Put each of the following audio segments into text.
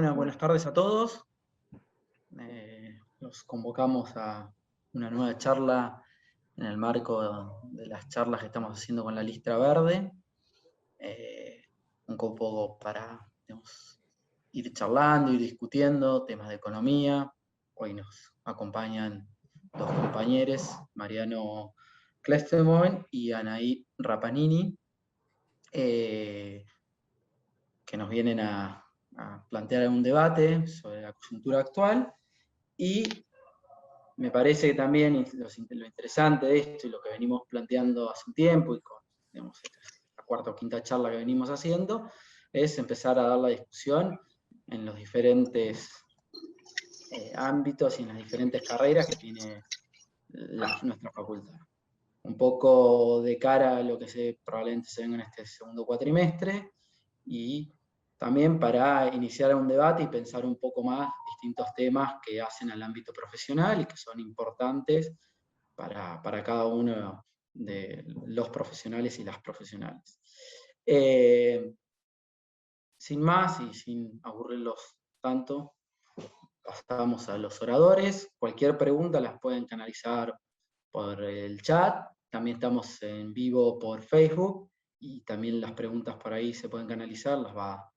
Buenas tardes a todos. Los convocamos a una nueva charla en el marco de las charlas que estamos haciendo con la Listra Verde. Un poco para ir charlando, ir discutiendo temas de economía. Hoy nos acompañan dos compañeros, Mariano Klestemoen y Anaí Rapanini, que nos vienen a plantear un debate sobre la coyuntura actual, y me parece que también lo interesante de esto y lo que venimos planteando hace un tiempo, y con la cuarta o quinta charla que venimos haciendo, es empezar a dar la discusión en los diferentes ámbitos y en las diferentes carreras que tiene nuestra facultad. Un poco de cara a lo que probablemente se venga en este segundo cuatrimestre, y también para iniciar un debate y pensar un poco más distintos temas que hacen al ámbito profesional y que son importantes para cada uno de los profesionales y las profesionales. Sin más y sin aburrirlos tanto, pasamos a los oradores. Cualquier pregunta las pueden canalizar por el chat. También estamos en vivo por Facebook, y también las preguntas por ahí se pueden canalizar, las va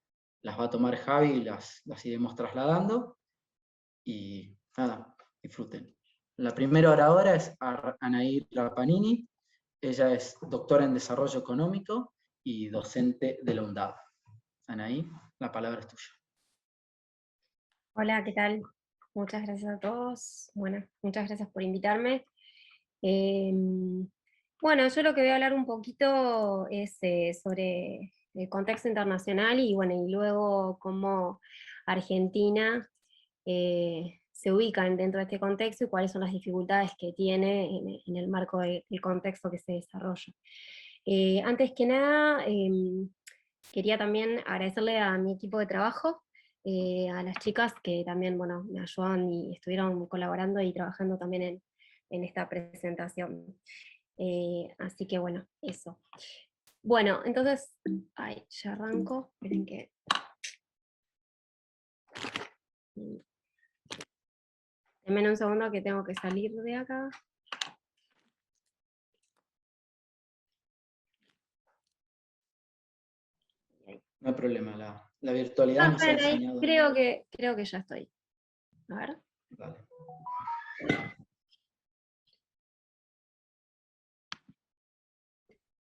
a tomar Javi y las iremos trasladando. Y nada, disfruten. La primera oradora es Anaí Rapanini. Ella es doctora en Desarrollo Económico y docente de la UNDAV. Anaí, la palabra es tuya. Hola, ¿qué tal? Muchas gracias a todos. Bueno, muchas gracias por invitarme. Bueno, yo lo que voy a hablar un poquito es sobre el contexto internacional y, bueno, y luego cómo Argentina se ubica dentro de este contexto y cuáles son las dificultades que tiene en el marco del contexto que se desarrolla. Antes que nada, quería también agradecerle a mi equipo de trabajo, a las chicas que también, bueno, me ayudan y estuvieron colaborando y trabajando también en esta presentación. Así que bueno, eso. Bueno, entonces, ay, ya arranco. Esperen que... Denme un segundo que tengo que salir de acá. No hay problema, la virtualidad nos ha enseñado. Creo que ya estoy. A ver. Dale.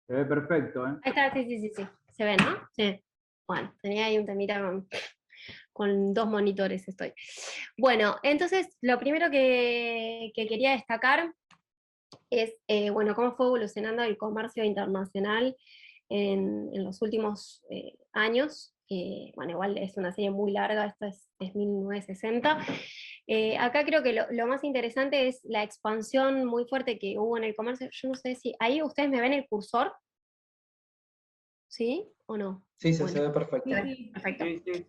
Se ve perfecto, ¿eh? Ahí está, sí. Se ve, ¿no? Sí. Bueno, tenía ahí un temita con dos monitores estoy. Bueno, entonces lo primero que quería destacar es, bueno, cómo fue evolucionando el comercio internacional en los últimos años. Bueno, igual es una serie muy larga, esto es 1960. Acá creo que lo más interesante es la expansión muy fuerte que hubo en el comercio. Yo no sé si ahí ustedes me ven el cursor. ¿Sí o no? Sí, bueno, se ve perfecto. Perfecto. Sí.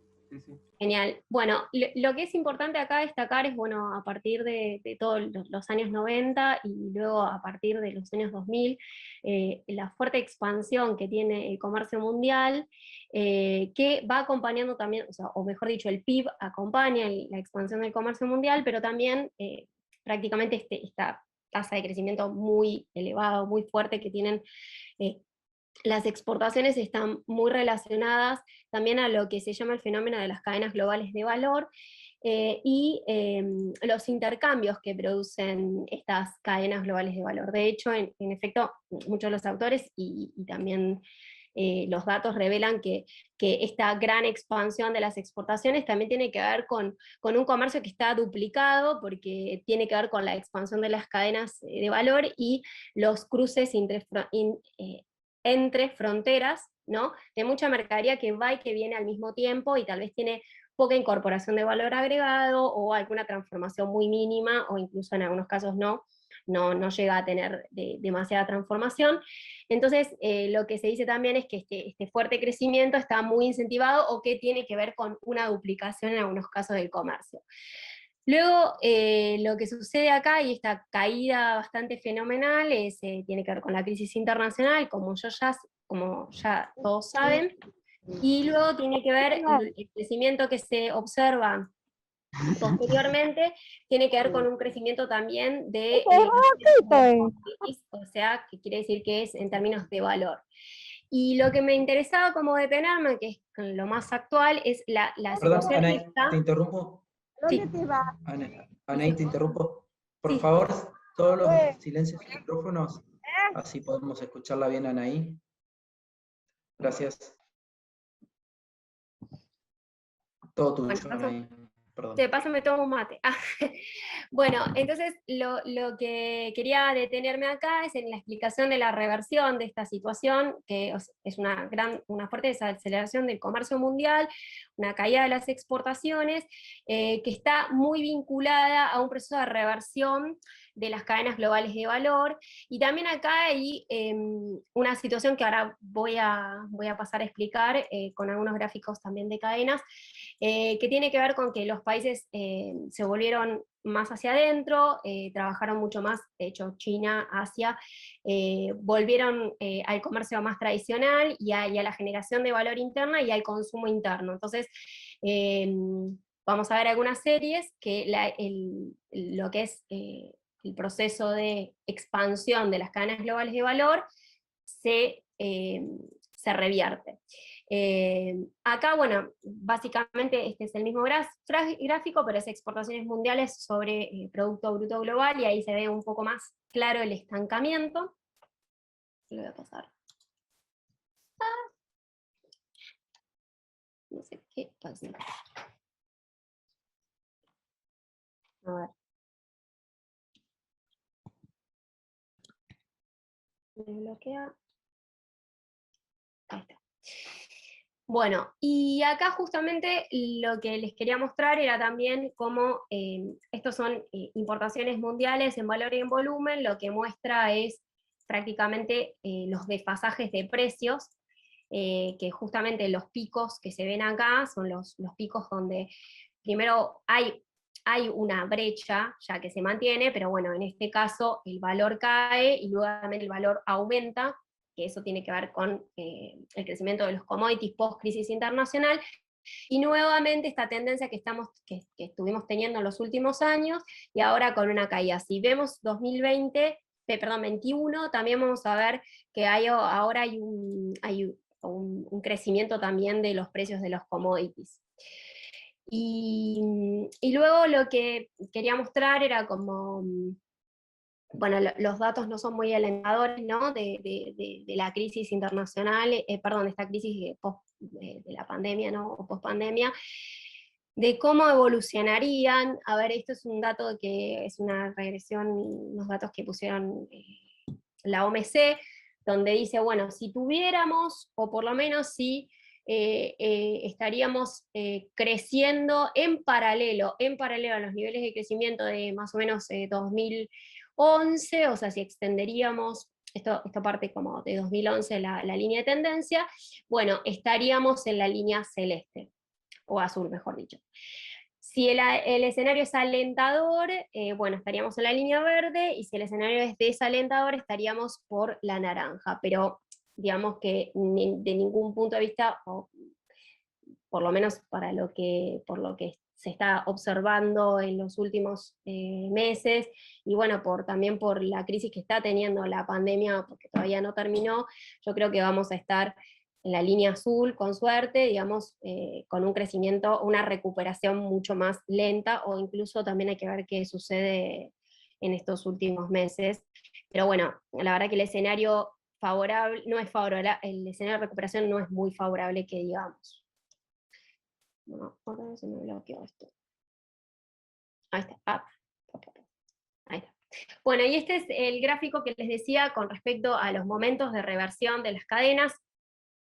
Genial. Bueno, lo que es importante acá destacar es, bueno, a partir de todos los años 90 y luego a partir de los años 2000, la fuerte expansión que tiene el comercio mundial, que va acompañando también, o mejor dicho, el PIB acompaña la expansión del comercio mundial, pero también prácticamente esta tasa de crecimiento muy elevado, muy fuerte que tienen las exportaciones están muy relacionadas también a lo que se llama el fenómeno de las cadenas globales de valor y los intercambios que producen estas cadenas globales de valor. De hecho, en efecto, muchos de los autores y también los datos revelan que esta gran expansión de las exportaciones también tiene que ver con un comercio que está duplicado, porque tiene que ver con la expansión de las cadenas de valor y los cruces entre fronteras, ¿no? De mucha mercadería que va y que viene al mismo tiempo y tal vez tiene poca incorporación de valor agregado o alguna transformación muy mínima, o incluso en algunos casos no llega a tener demasiada transformación. Entonces, lo que se dice también es que este fuerte crecimiento está muy incentivado o que tiene que ver con una duplicación en algunos casos del comercio. Luego, lo que sucede acá, y esta caída bastante fenomenal, tiene que ver con la crisis internacional, como ya todos saben, Y luego tiene que ver el crecimiento que se observa posteriormente, tiene que ver con un crecimiento también de o sea, que quiere decir que es en términos de valor. Y lo que me interesaba como detenerme, que es lo más actual, es la Perdón, situación Anaí, esta. te interrumpo. Sí, Anaí, te interrumpo. Por sí. favor, todos los silencios y micrófonos, así podemos escucharla bien, Anaí. Gracias. Todo tuyo, Bueno, Anaí. Perdón. de paso me tomo un mate. Bueno, entonces lo que quería detenerme acá es en la explicación de la reversión de esta situación, que es una fuerte desaceleración del comercio mundial, una caída de las exportaciones, que está muy vinculada a un proceso de reversión de las cadenas globales de valor, y también acá hay una situación que ahora voy a pasar a explicar con algunos gráficos también de cadenas, que tiene que ver con que los países se volvieron más hacia adentro, trabajaron mucho más, de hecho China, Asia, volvieron al comercio más tradicional y a la generación de valor interna y al consumo interno. Entonces, vamos a ver algunas series que lo que es el proceso de expansión de las cadenas globales de valor se revierte. Acá, bueno, básicamente este es el mismo gráfico, pero es exportaciones mundiales sobre Producto Bruto Global, y ahí se ve un poco más claro el estancamiento. Lo voy a pasar. No sé qué pasa. A ver. Me bloquea. Ahí está. Bueno, y acá justamente lo que les quería mostrar era también cómo estos son importaciones mundiales en valor y en volumen, lo que muestra es prácticamente los desfasajes de precios, que justamente los picos que se ven acá son los picos donde primero hay una brecha ya que se mantiene, pero bueno, en este caso el valor cae y luego el valor aumenta, que eso tiene que ver con el crecimiento de los commodities post-crisis internacional, y nuevamente esta tendencia que estuvimos teniendo en los últimos años, y ahora con una caída. Si vemos 21, también vamos a ver que ahora hay un crecimiento también de los precios de los commodities. Y luego lo que quería mostrar era como, bueno, los datos no son muy alentadores, ¿no? De la crisis internacional, perdón, de esta crisis de la pandemia, ¿no? O post-pandemia, de cómo evolucionarían. A ver, esto es un dato que es una regresión, unos datos que pusieron la OMC, donde dice, bueno, si tuviéramos, o por lo menos si estaríamos creciendo en paralelo a los niveles de crecimiento de más o menos 2011, o sea, si extenderíamos, esto parte como de 2011 la línea de tendencia, bueno, estaríamos en la línea celeste, o azul, mejor dicho. Si el escenario es alentador, bueno, estaríamos en la línea verde, y si el escenario es desalentador, estaríamos por la naranja, pero digamos que de ningún punto de vista, o por lo menos por lo que se está observando en los últimos meses, y bueno, también por la crisis que está teniendo la pandemia, porque todavía no terminó, yo creo que vamos a estar en la línea azul, con suerte, digamos, con un crecimiento, una recuperación mucho más lenta, o incluso también hay que ver qué sucede en estos últimos meses. Pero bueno, la verdad que el escenario favorable, no es favorable, el escenario de recuperación no es muy favorable, que digamos. No, ahora se me bloqueó esto. Ahí está. Ahí está. Bueno, y este es el gráfico que les decía con respecto a los momentos de reversión de las cadenas,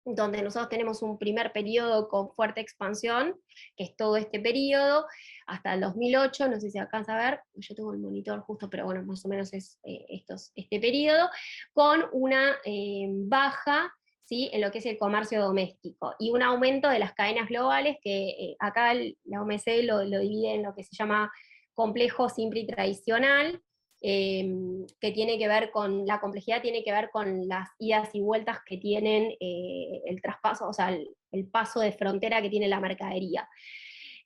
donde nosotros tenemos un primer periodo con fuerte expansión, que es todo este periodo, hasta el 2008, no sé si alcanza a ver, yo tengo el monitor justo, pero bueno, más o menos es este periodo, con una baja, ¿sí?, en lo que es el comercio doméstico, y un aumento de las cadenas globales, que acá la OMC lo divide en lo que se llama complejo simple y tradicional, que tiene que ver con, la complejidad tiene que ver con las idas y vueltas que tienen el traspaso, o sea, el paso de frontera que tiene la mercadería.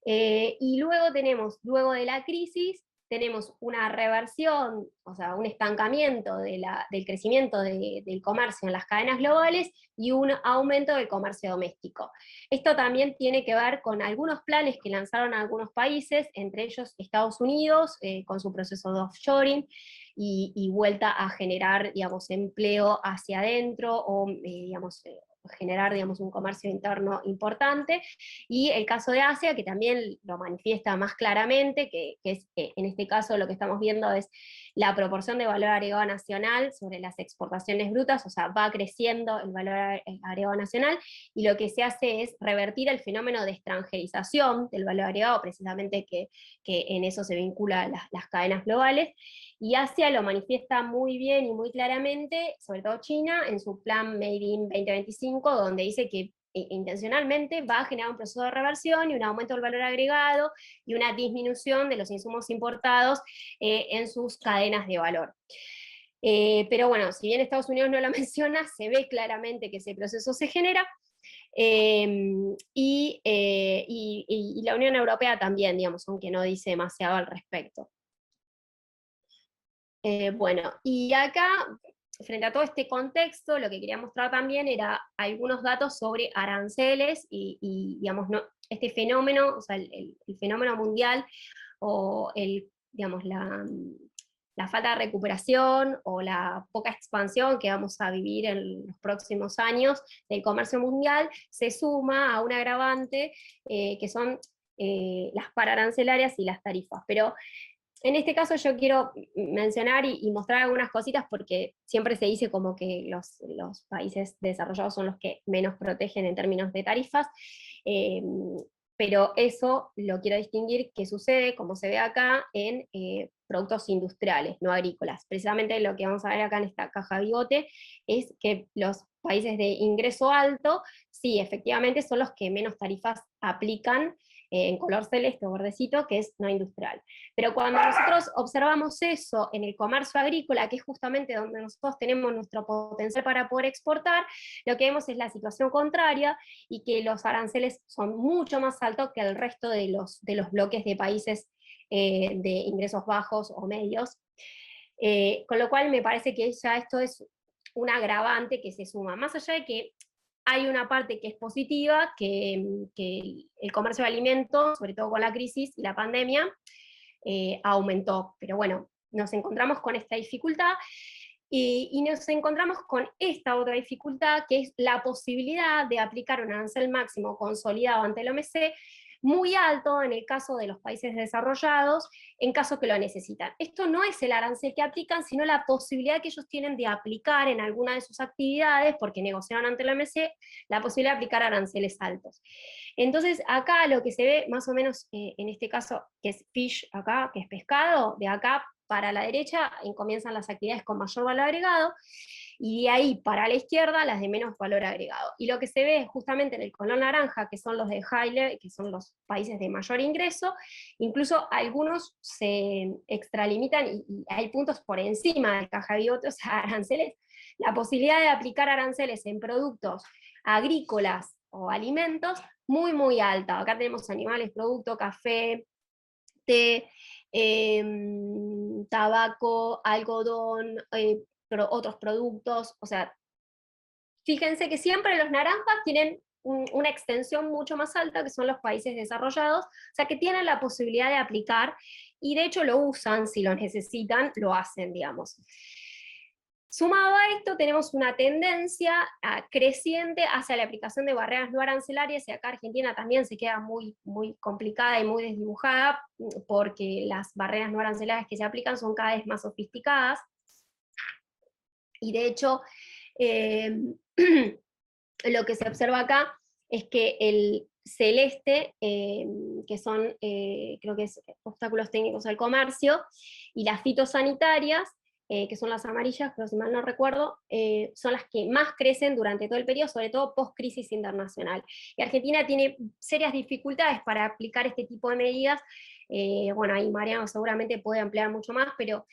Y luego tenemos, luego de la crisis, tenemos una reversión, o sea, un estancamiento del crecimiento del comercio en las cadenas globales y un aumento del comercio doméstico. Esto también tiene que ver con algunos planes que lanzaron algunos países, entre ellos Estados Unidos, con su proceso de offshoring y vuelta a generar, digamos, empleo hacia adentro o, digamos, generar, digamos, un comercio interno importante, y el caso de Asia, que también lo manifiesta más claramente, que es, en este caso lo que estamos viendo es la proporción de valor agregado nacional sobre las exportaciones brutas, o sea, va creciendo el valor agregado nacional, y lo que se hace es revertir el fenómeno de extranjerización del valor agregado, precisamente que en eso se vinculan las cadenas globales, y Asia lo manifiesta muy bien y muy claramente, sobre todo China, en su plan Made in 2025, donde dice que intencionalmente va a generar un proceso de reversión y un aumento del valor agregado y una disminución de los insumos importados en sus cadenas de valor. Pero bueno, si bien Estados Unidos no lo menciona, se ve claramente que ese proceso se genera, y la Unión Europea también, digamos, aunque no dice demasiado al respecto. Bueno, y acá, frente a todo este contexto, lo que quería mostrar también era algunos datos sobre aranceles digamos, no, este fenómeno, o sea, el fenómeno mundial, o digamos, la falta de recuperación o la poca expansión que vamos a vivir en los próximos años del comercio mundial, se suma a un agravante que son las pararancelarias y las tarifas. Pero en este caso yo quiero mencionar y mostrar algunas cositas, porque siempre se dice como que los países desarrollados son los que menos protegen en términos de tarifas, eh, pero eso lo quiero distinguir que sucede, como se ve acá, en productos industriales, no agrícolas. Precisamente lo que vamos a ver acá en esta caja bigote es que los países de ingreso alto, sí, efectivamente son los que menos tarifas aplican, en color celeste o verdecito, que es no industrial. Pero cuando nosotros observamos eso en el comercio agrícola, que es justamente donde nosotros tenemos nuestro potencial para poder exportar, lo que vemos es la situación contraria, y que los aranceles son mucho más altos que el resto de los bloques de países de ingresos bajos o medios. Con lo cual me parece que ya esto es un agravante que se suma, más allá de que hay una parte que es positiva, que el comercio de alimentos, sobre todo con la crisis y la pandemia, aumentó. Pero bueno, nos encontramos con esta dificultad, y nos encontramos con esta otra dificultad, que es la posibilidad de aplicar un arancel máximo consolidado ante el OMC, muy alto en el caso de los países desarrollados, en caso que lo necesitan. Esto no es el arancel que aplican, sino la posibilidad que ellos tienen de aplicar en alguna de sus actividades, porque negociaron ante el OMC, la posibilidad de aplicar aranceles altos. Entonces, acá lo que se ve más o menos, en este caso, que es fish acá, que es pescado, de acá para la derecha comienzan las actividades con mayor valor agregado, y de ahí para la izquierda las de menos valor agregado. Y lo que se ve justamente en el color naranja, que son los de high level, que son los países de mayor ingreso, incluso algunos se extralimitan y hay puntos por encima de caja bigote, o sea, aranceles, la posibilidad de aplicar aranceles en productos agrícolas o alimentos muy, muy alta. Acá tenemos animales, producto, café, té, tabaco, algodón, otros productos. O sea, fíjense que siempre los naranjas tienen una extensión mucho más alta, que son los países desarrollados, o sea, que tienen la posibilidad de aplicar, y de hecho lo usan, si lo necesitan, lo hacen, digamos. Sumado a esto, tenemos una tendencia creciente hacia la aplicación de barreras no arancelarias, y acá Argentina también se queda muy, muy complicada y muy desdibujada, porque las barreras no arancelarias que se aplican son cada vez más sofisticadas, y de hecho, lo que se observa acá es que el celeste, que son, creo que es obstáculos técnicos al comercio, y las fitosanitarias, que son las amarillas, pero si mal no recuerdo, son las que más crecen durante todo el periodo, sobre todo post-crisis internacional. Y Argentina tiene serias dificultades para aplicar este tipo de medidas, bueno, ahí Mariano seguramente puede ampliar mucho más, pero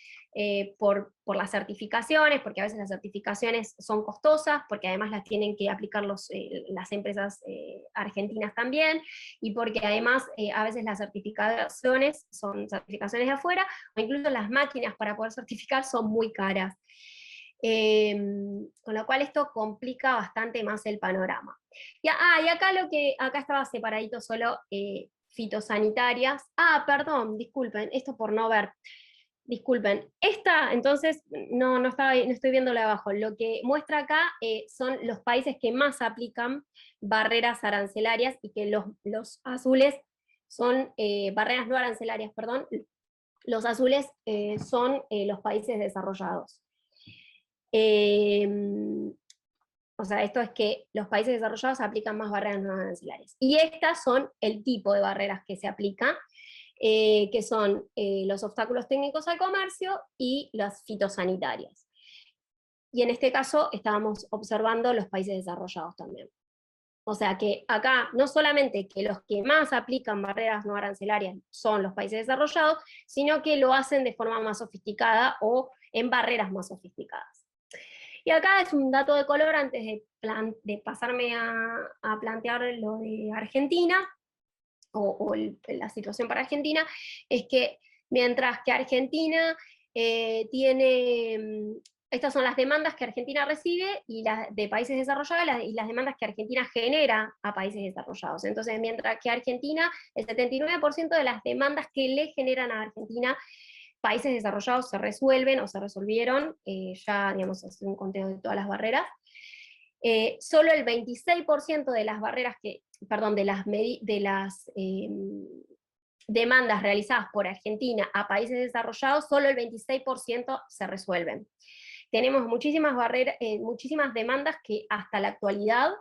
por las certificaciones, porque a veces las certificaciones son costosas, porque además las tienen que aplicar las empresas argentinas también, y porque además a veces las certificaciones son certificaciones de afuera, o incluso las máquinas para poder certificar son muy caras. Con lo cual esto complica bastante más el panorama. Y acá estaba separadito solo fitosanitarias. Perdón, disculpen, esto por no ver. Disculpen, esta entonces no estoy viéndolo de abajo. Lo que muestra acá son los países que más aplican barreras arancelarias, y que los azules son barreras no arancelarias, perdón. Los azules son los países desarrollados. O sea, esto es que los países desarrollados aplican más barreras no arancelarias. Y estas son el tipo de barreras que se aplican, que son los obstáculos técnicos al comercio y las fitosanitarias. Y en este caso estábamos observando los países desarrollados también. O sea que acá no solamente que los que más aplican barreras no arancelarias son los países desarrollados, sino que lo hacen de forma más sofisticada o en barreras más sofisticadas. Y acá es un dato de color antes de pasarme a plantear lo de Argentina, o la situación para Argentina, es que mientras que Argentina tiene, estas son las demandas que Argentina recibe y de países desarrollados, y las demandas que Argentina genera a países desarrollados. Entonces, mientras que Argentina, el 79% de las demandas que le generan a Argentina países desarrollados se resuelven o se resolvieron, ya, digamos, hacer un conteo de todas las barreras. Solo el 26% de las barreras de las demandas realizadas por Argentina a países desarrollados, solo el 26% se resuelven. Tenemos muchísimas demandas que hasta la actualidad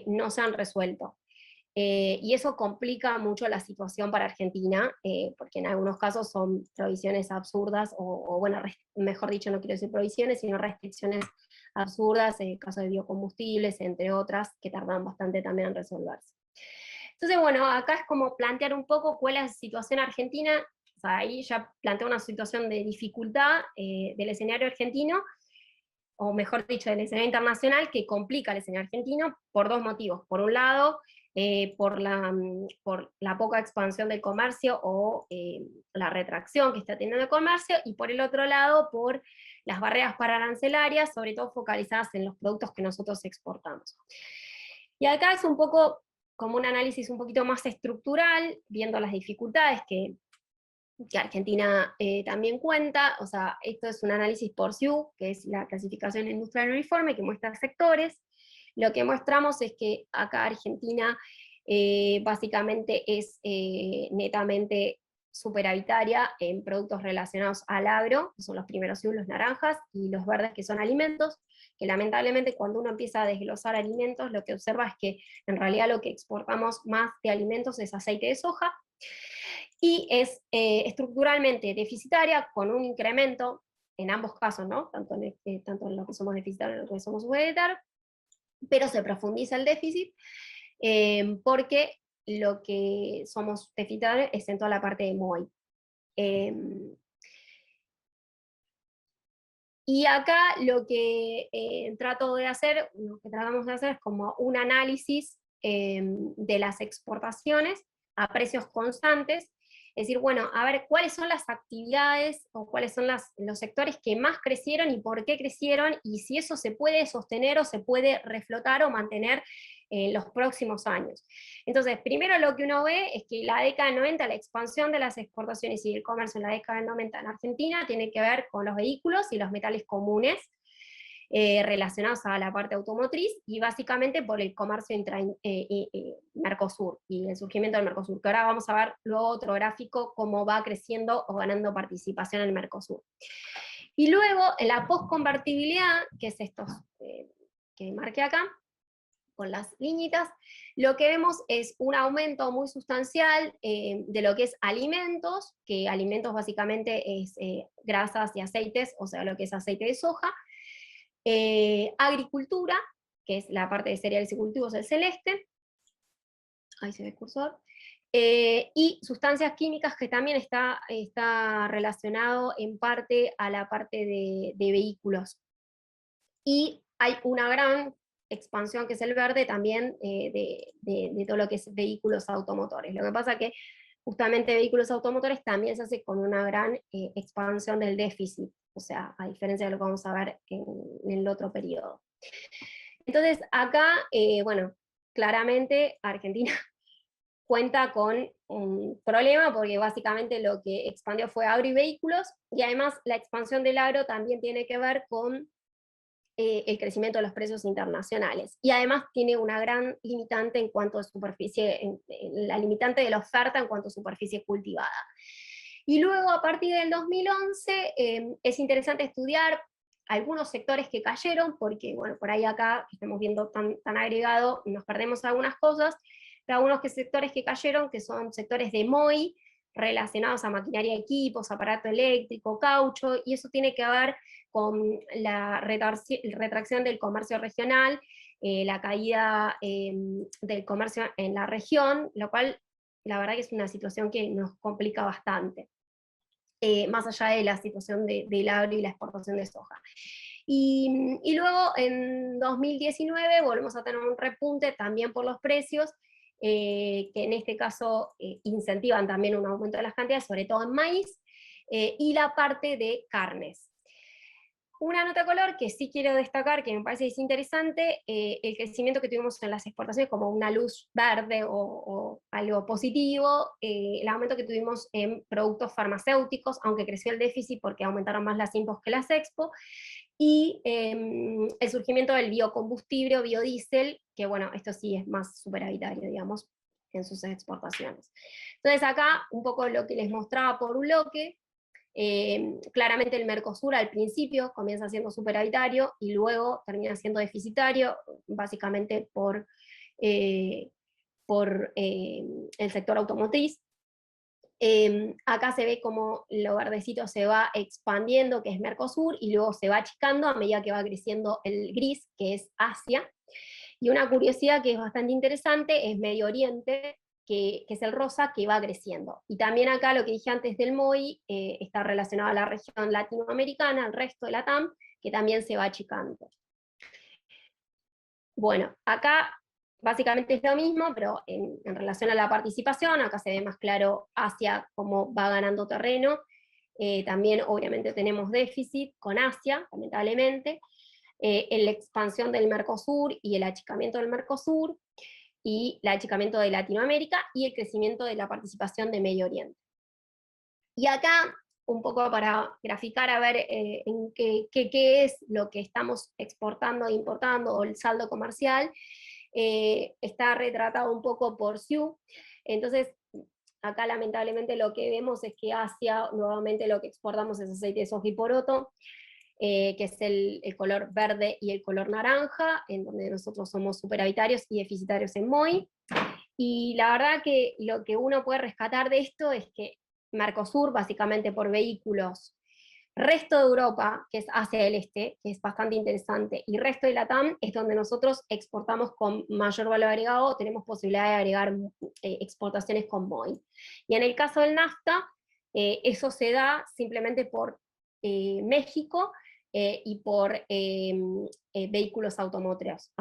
no se han resuelto. Y eso complica mucho la situación para Argentina, porque en algunos casos son prohibiciones absurdas, bueno, mejor dicho, no quiero decir prohibiciones, sino restricciones absurdas, en el caso de biocombustibles, entre otras, que tardan bastante también en resolverse. Entonces, bueno, acá es como plantear un poco cuál es la situación argentina. O sea, ahí ya planteo una situación de dificultad del escenario argentino, o mejor dicho, del escenario internacional, que complica el escenario argentino por dos motivos. Por un lado, por la poca expansión del comercio o la retracción que está teniendo el comercio, y por el otro lado, por las barreras pararancelarias, sobre todo focalizadas en los productos que nosotros exportamos. Y acá es un poco como un análisis un poquito más estructural, viendo las dificultades que Argentina también cuenta. O sea, esto es un análisis por SIU, que es la clasificación industrial uniforme, que muestra sectores. Lo que mostramos es que acá Argentina básicamente es netamente superavitaria en productos relacionados al agro, que son los primeros SIU, los naranjas, y los verdes, que son alimentos, que lamentablemente cuando uno empieza a desglosar alimentos, lo que observa es que en realidad lo que exportamos más de alimentos es aceite de soja, y es estructuralmente deficitaria, con un incremento en ambos casos, ¿no? Tanto en lo que somos deficitarios como en lo que somos subdetarios, pero se profundiza el déficit porque lo que somos deficitarios es en toda la parte de MOI. Y acá lo que lo que tratamos de hacer es como un análisis de las exportaciones a precios constantes. Es decir, bueno, a ver cuáles son las actividades o cuáles son los sectores que más crecieron y por qué crecieron, y si eso se puede sostener o se puede reflotar o mantener en los próximos años. Entonces, primero lo que uno ve es que la década del 90, la expansión de las exportaciones y el comercio en la década del 90 en Argentina tiene que ver con los vehículos y los metales comunes, relacionados a la parte automotriz, y básicamente por el comercio Mercosur y el surgimiento del Mercosur, que ahora vamos a ver luego otro gráfico cómo va creciendo o ganando participación en el Mercosur. Y luego en la postconvertibilidad, que es estos que marqué acá con las liñitas, lo que vemos es un aumento muy sustancial de lo que es alimentos, que alimentos básicamente es grasas y aceites, o sea, lo que es aceite de soja, agricultura, que es la parte de cereales y cultivos, el celeste, ahí se ve el cursor, Y sustancias químicas, que también está relacionado en parte a la parte de vehículos. Y hay una gran expansión, que es el verde, también de todo lo que es vehículos automotores. Lo que pasa que justamente vehículos automotores también se hace con una gran expansión del déficit, o sea, a diferencia de lo que vamos a ver en el otro periodo. Entonces, acá, bueno, claramente Argentina cuenta con un problema, porque básicamente lo que expandió fue agro y vehículos, y además la expansión del agro también tiene que ver con el crecimiento de los precios internacionales. Y además tiene una gran limitante en cuanto a superficie, la limitante de la oferta en cuanto a superficie cultivada. Y luego, a partir del 2011, es interesante estudiar algunos sectores que cayeron, porque, bueno, por ahí acá, que estamos viendo tan agregado, nos perdemos algunas cosas, pero algunos sectores que cayeron, que son sectores de MOI, relacionados a maquinaria, equipos, aparato eléctrico, caucho, y eso tiene que ver con la retracción del comercio regional, la caída del comercio en la región, lo cual la verdad que es una situación que nos complica bastante, más allá de la situación del agro y la exportación de soja. Y luego en 2019 volvemos a tener un repunte también por los precios, que en este caso incentivan también un aumento de las cantidades, sobre todo en maíz, y la parte de carnes. Una nota de color que sí quiero destacar, que me parece es interesante, el crecimiento que tuvimos en las exportaciones como una luz verde o algo positivo, el aumento que tuvimos en productos farmacéuticos, aunque creció el déficit porque aumentaron más las impos que las expo, y el surgimiento del biocombustible o biodiesel, que bueno, esto sí es más superavitario, digamos, en sus exportaciones. Entonces acá un poco lo que les mostraba por un bloque. Claramente el Mercosur al principio comienza siendo superavitario y luego termina siendo deficitario, básicamente por el sector automotriz. Acá se ve como lo verdecito se va expandiendo, que es Mercosur, y luego se va achicando a medida que va creciendo el gris, que es Asia. Y una curiosidad que es bastante interesante es Medio Oriente, que es el rosa, que va creciendo. Y también acá lo que dije antes del MOI está relacionado a la región latinoamericana, al resto de la TAM, que también se va achicando. Bueno, acá básicamente es lo mismo, pero en relación a la participación, acá se ve más claro Asia cómo va ganando terreno. También obviamente tenemos déficit con Asia, lamentablemente, en la expansión del Mercosur y el achicamiento del Mercosur, y el achicamiento de Latinoamérica, y el crecimiento de la participación de Medio Oriente. Y acá, un poco para graficar, a ver en qué es lo que estamos exportando e importando, o el saldo comercial, está retratado un poco por SIU. Entonces, acá lamentablemente lo que vemos es que Asia, nuevamente lo que exportamos es aceite de soja y poroto, que es el color verde y el color naranja, en donde nosotros somos superavitarios y deficitarios en MOI. Y la verdad que lo que uno puede rescatar de esto es que Mercosur, básicamente por vehículos, resto de Europa, que es hacia el este, que es bastante interesante, y resto de la TAM es donde nosotros exportamos con mayor valor agregado, tenemos posibilidad de agregar exportaciones con MOI. Y en el caso del NAFTA, eso se da simplemente por México y por vehículos automotores.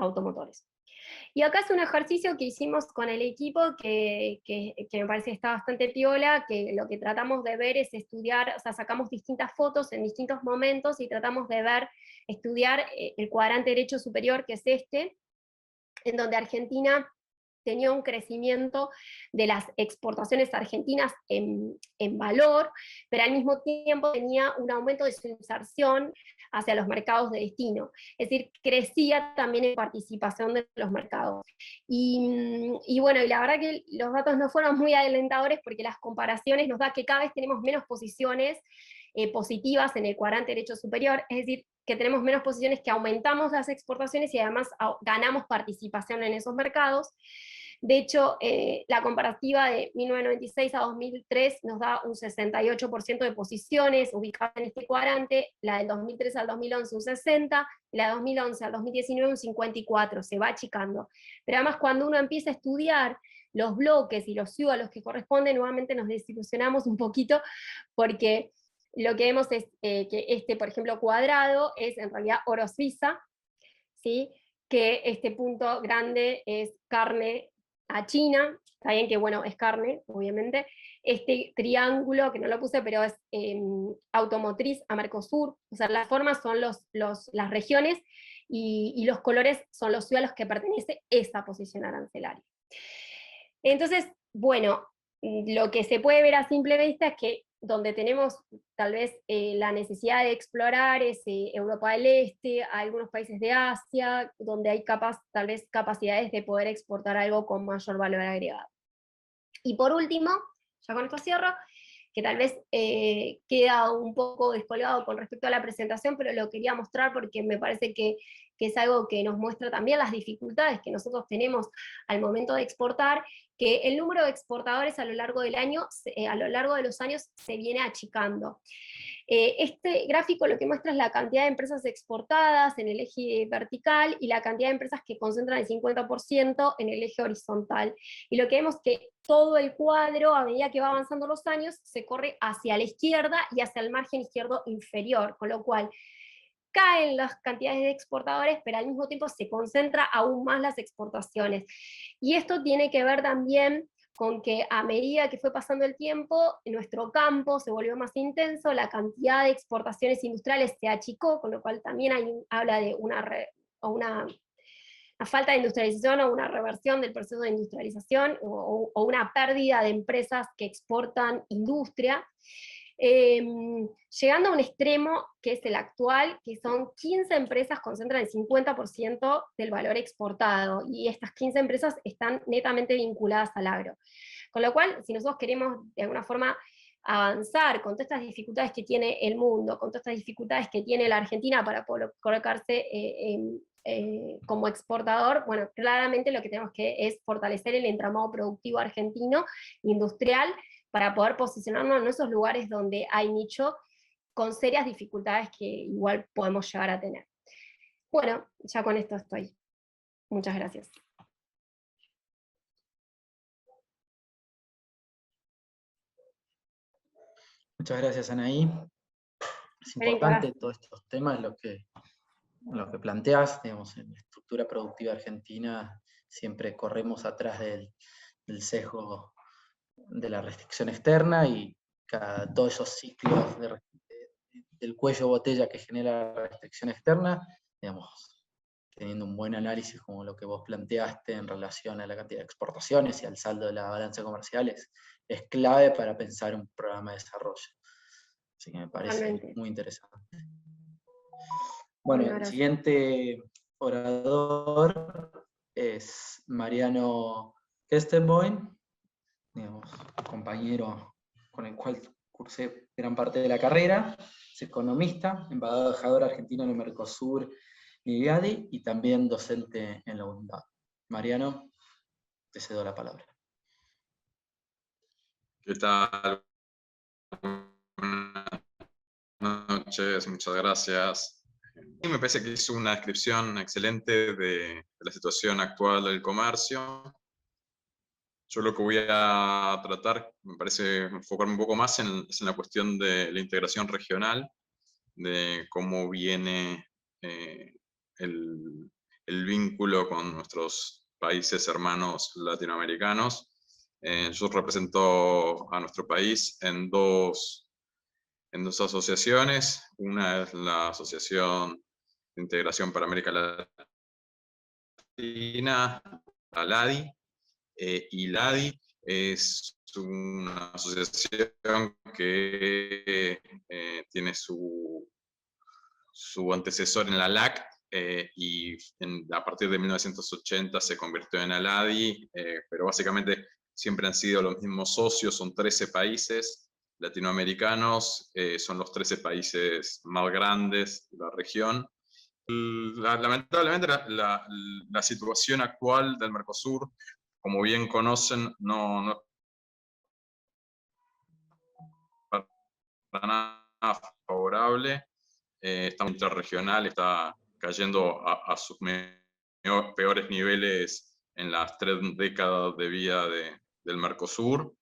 Y acá es un ejercicio que hicimos con el equipo que me parece que está bastante piola, que lo que tratamos de ver es estudiar, o sea, sacamos distintas fotos en distintos momentos y tratamos de ver, estudiar el cuadrante derecho superior, que es este, en donde Argentina tenía un crecimiento de las exportaciones argentinas en valor, pero al mismo tiempo tenía un aumento de su inserción hacia los mercados de destino. Es decir, crecía también en participación de los mercados. Y bueno, y la verdad que los datos no fueron muy alentadores, porque las comparaciones nos da que cada vez tenemos menos posiciones positivas en el cuadrante derecho superior, es decir, que tenemos menos posiciones, que aumentamos las exportaciones y además ganamos participación en esos mercados. De hecho, la comparativa de 1996 a 2003 nos da un 68% de posiciones ubicadas en este cuadrante, la del 2003 al 2011 un 60%, la de 2011 al 2019 un 54%, se va achicando. Pero además, cuando uno empieza a estudiar los bloques y los ciudadanos a los que corresponden, nuevamente nos desilusionamos un poquito, porque lo que vemos es que este, por ejemplo, cuadrado es en realidad oro suiza, ¿sí? Que este punto grande es carne a China, está bien que bueno, es carne, obviamente. Este triángulo, que no lo puse, pero es automotriz a Mercosur, o sea, las formas son las regiones y los colores son los ciudadanos a los que pertenece esa posición arancelaria. Entonces, bueno, lo que se puede ver a simple vista es que donde tenemos tal vez la necesidad de explorar es Europa del Este, algunos países de Asia, donde hay tal vez capacidades de poder exportar algo con mayor valor agregado. Y por último, ya con esto cierro, que tal vez queda un poco descolgado con respecto a la presentación, pero lo quería mostrar porque me parece que es algo que nos muestra también las dificultades que nosotros tenemos al momento de exportar, que el número de exportadores a lo largo del año, a lo largo de los años se viene achicando. Este gráfico lo que muestra es la cantidad de empresas exportadas en el eje vertical y la cantidad de empresas que concentran el 50% en el eje horizontal. Y lo que vemos es que todo el cuadro, a medida que va avanzando los años, se corre hacia la izquierda y hacia el margen izquierdo inferior, con lo cual caen las cantidades de exportadores, pero al mismo tiempo se concentra aún más las exportaciones. Y esto tiene que ver también con que a medida que fue pasando el tiempo, nuestro campo se volvió más intenso, la cantidad de exportaciones industriales se achicó, con lo cual también habla de una falta de industrialización o una reversión del proceso de industrialización o una pérdida de empresas que exportan industria. Llegando a un extremo que es el actual, que son 15 empresas concentran el 50% del valor exportado, y estas 15 empresas están netamente vinculadas al agro. Con lo cual, si nosotros queremos de alguna forma avanzar con todas estas dificultades que tiene el mundo, con todas estas dificultades que tiene la Argentina para poder colocarse como exportador, bueno, claramente lo que tenemos que es fortalecer el entramado productivo argentino, industrial, para poder posicionarnos en esos lugares donde hay nicho con serias dificultades que igual podemos llegar a tener. Bueno, ya con esto estoy. Muchas gracias. Muchas gracias, Anaí. Es importante todos estos temas, lo que planteas, digamos, en la estructura productiva argentina siempre corremos atrás del sesgo de la restricción externa, y todos esos ciclos del cuello botella que genera la restricción externa, digamos, teniendo un buen análisis como lo que vos planteaste en relación a la cantidad de exportaciones y al saldo de la balanza comercial, es clave para pensar un programa de desarrollo. Así que me parece muy interesante. Bueno, el siguiente orador es Mariano Kestenboim, digamos, compañero con el cual cursé gran parte de la carrera. Es economista, embajador argentino en el Mercosur y IADI, y también docente en la UNDAD. Mariano, te cedo la palabra. ¿Qué tal? Buenas noches, muchas gracias. Y me parece que es una descripción excelente de la situación actual del comercio. Yo lo que voy a tratar, me parece enfocarme un poco más en la cuestión de la integración regional, de cómo viene el vínculo con nuestros países hermanos latinoamericanos. Yo represento a nuestro país en dos asociaciones. Una es la Asociación de Integración para América Latina, ALADI, y LADI es una asociación que tiene su antecesor en la LAC, y a partir de 1980 se convirtió en ALADI, pero básicamente siempre han sido los mismos socios, son 13 países latinoamericanos, son los 13 países más grandes de la región. Lamentablemente la situación actual del Mercosur, como bien conocen, no es para nada favorable. Esta interregional está cayendo a sus peores niveles en las 3 décadas de vida del Mercosur,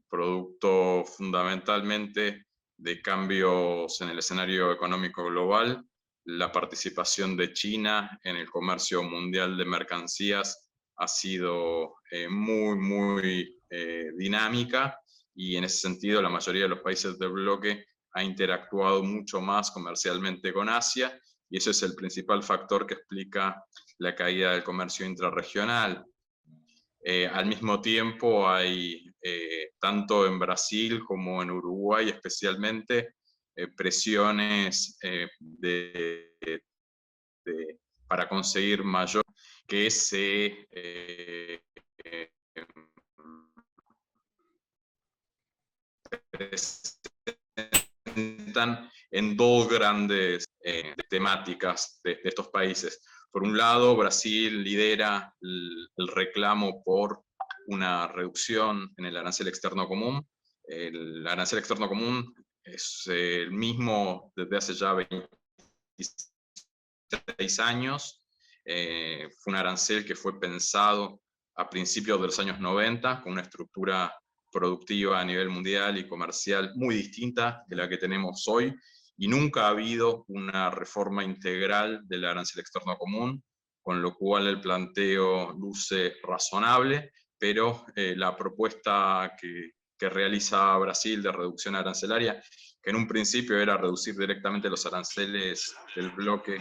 producto fundamentalmente de cambios en el escenario económico global, la participación de China en el comercio mundial de mercancías ha sido muy dinámica, y en ese sentido la mayoría de los países del bloque ha interactuado mucho más comercialmente con Asia, y ese es el principal factor que explica la caída del comercio intrarregional. Al mismo tiempo hay, tanto en Brasil como en Uruguay especialmente, presiones para conseguir mayor que se presentan en dos grandes temáticas de estos países. Por un lado, Brasil lidera el reclamo por una reducción en el arancel externo común. El arancel externo común es el mismo desde hace ya 26 años. Fue un arancel que fue pensado a principios de los años 90 con una estructura productiva a nivel mundial y comercial muy distinta de la que tenemos hoy, y nunca ha habido una reforma integral del arancel externo común, con lo cual el planteo luce razonable, pero la propuesta que realiza Brasil de reducción arancelaria, que en un principio era reducir directamente los aranceles del bloque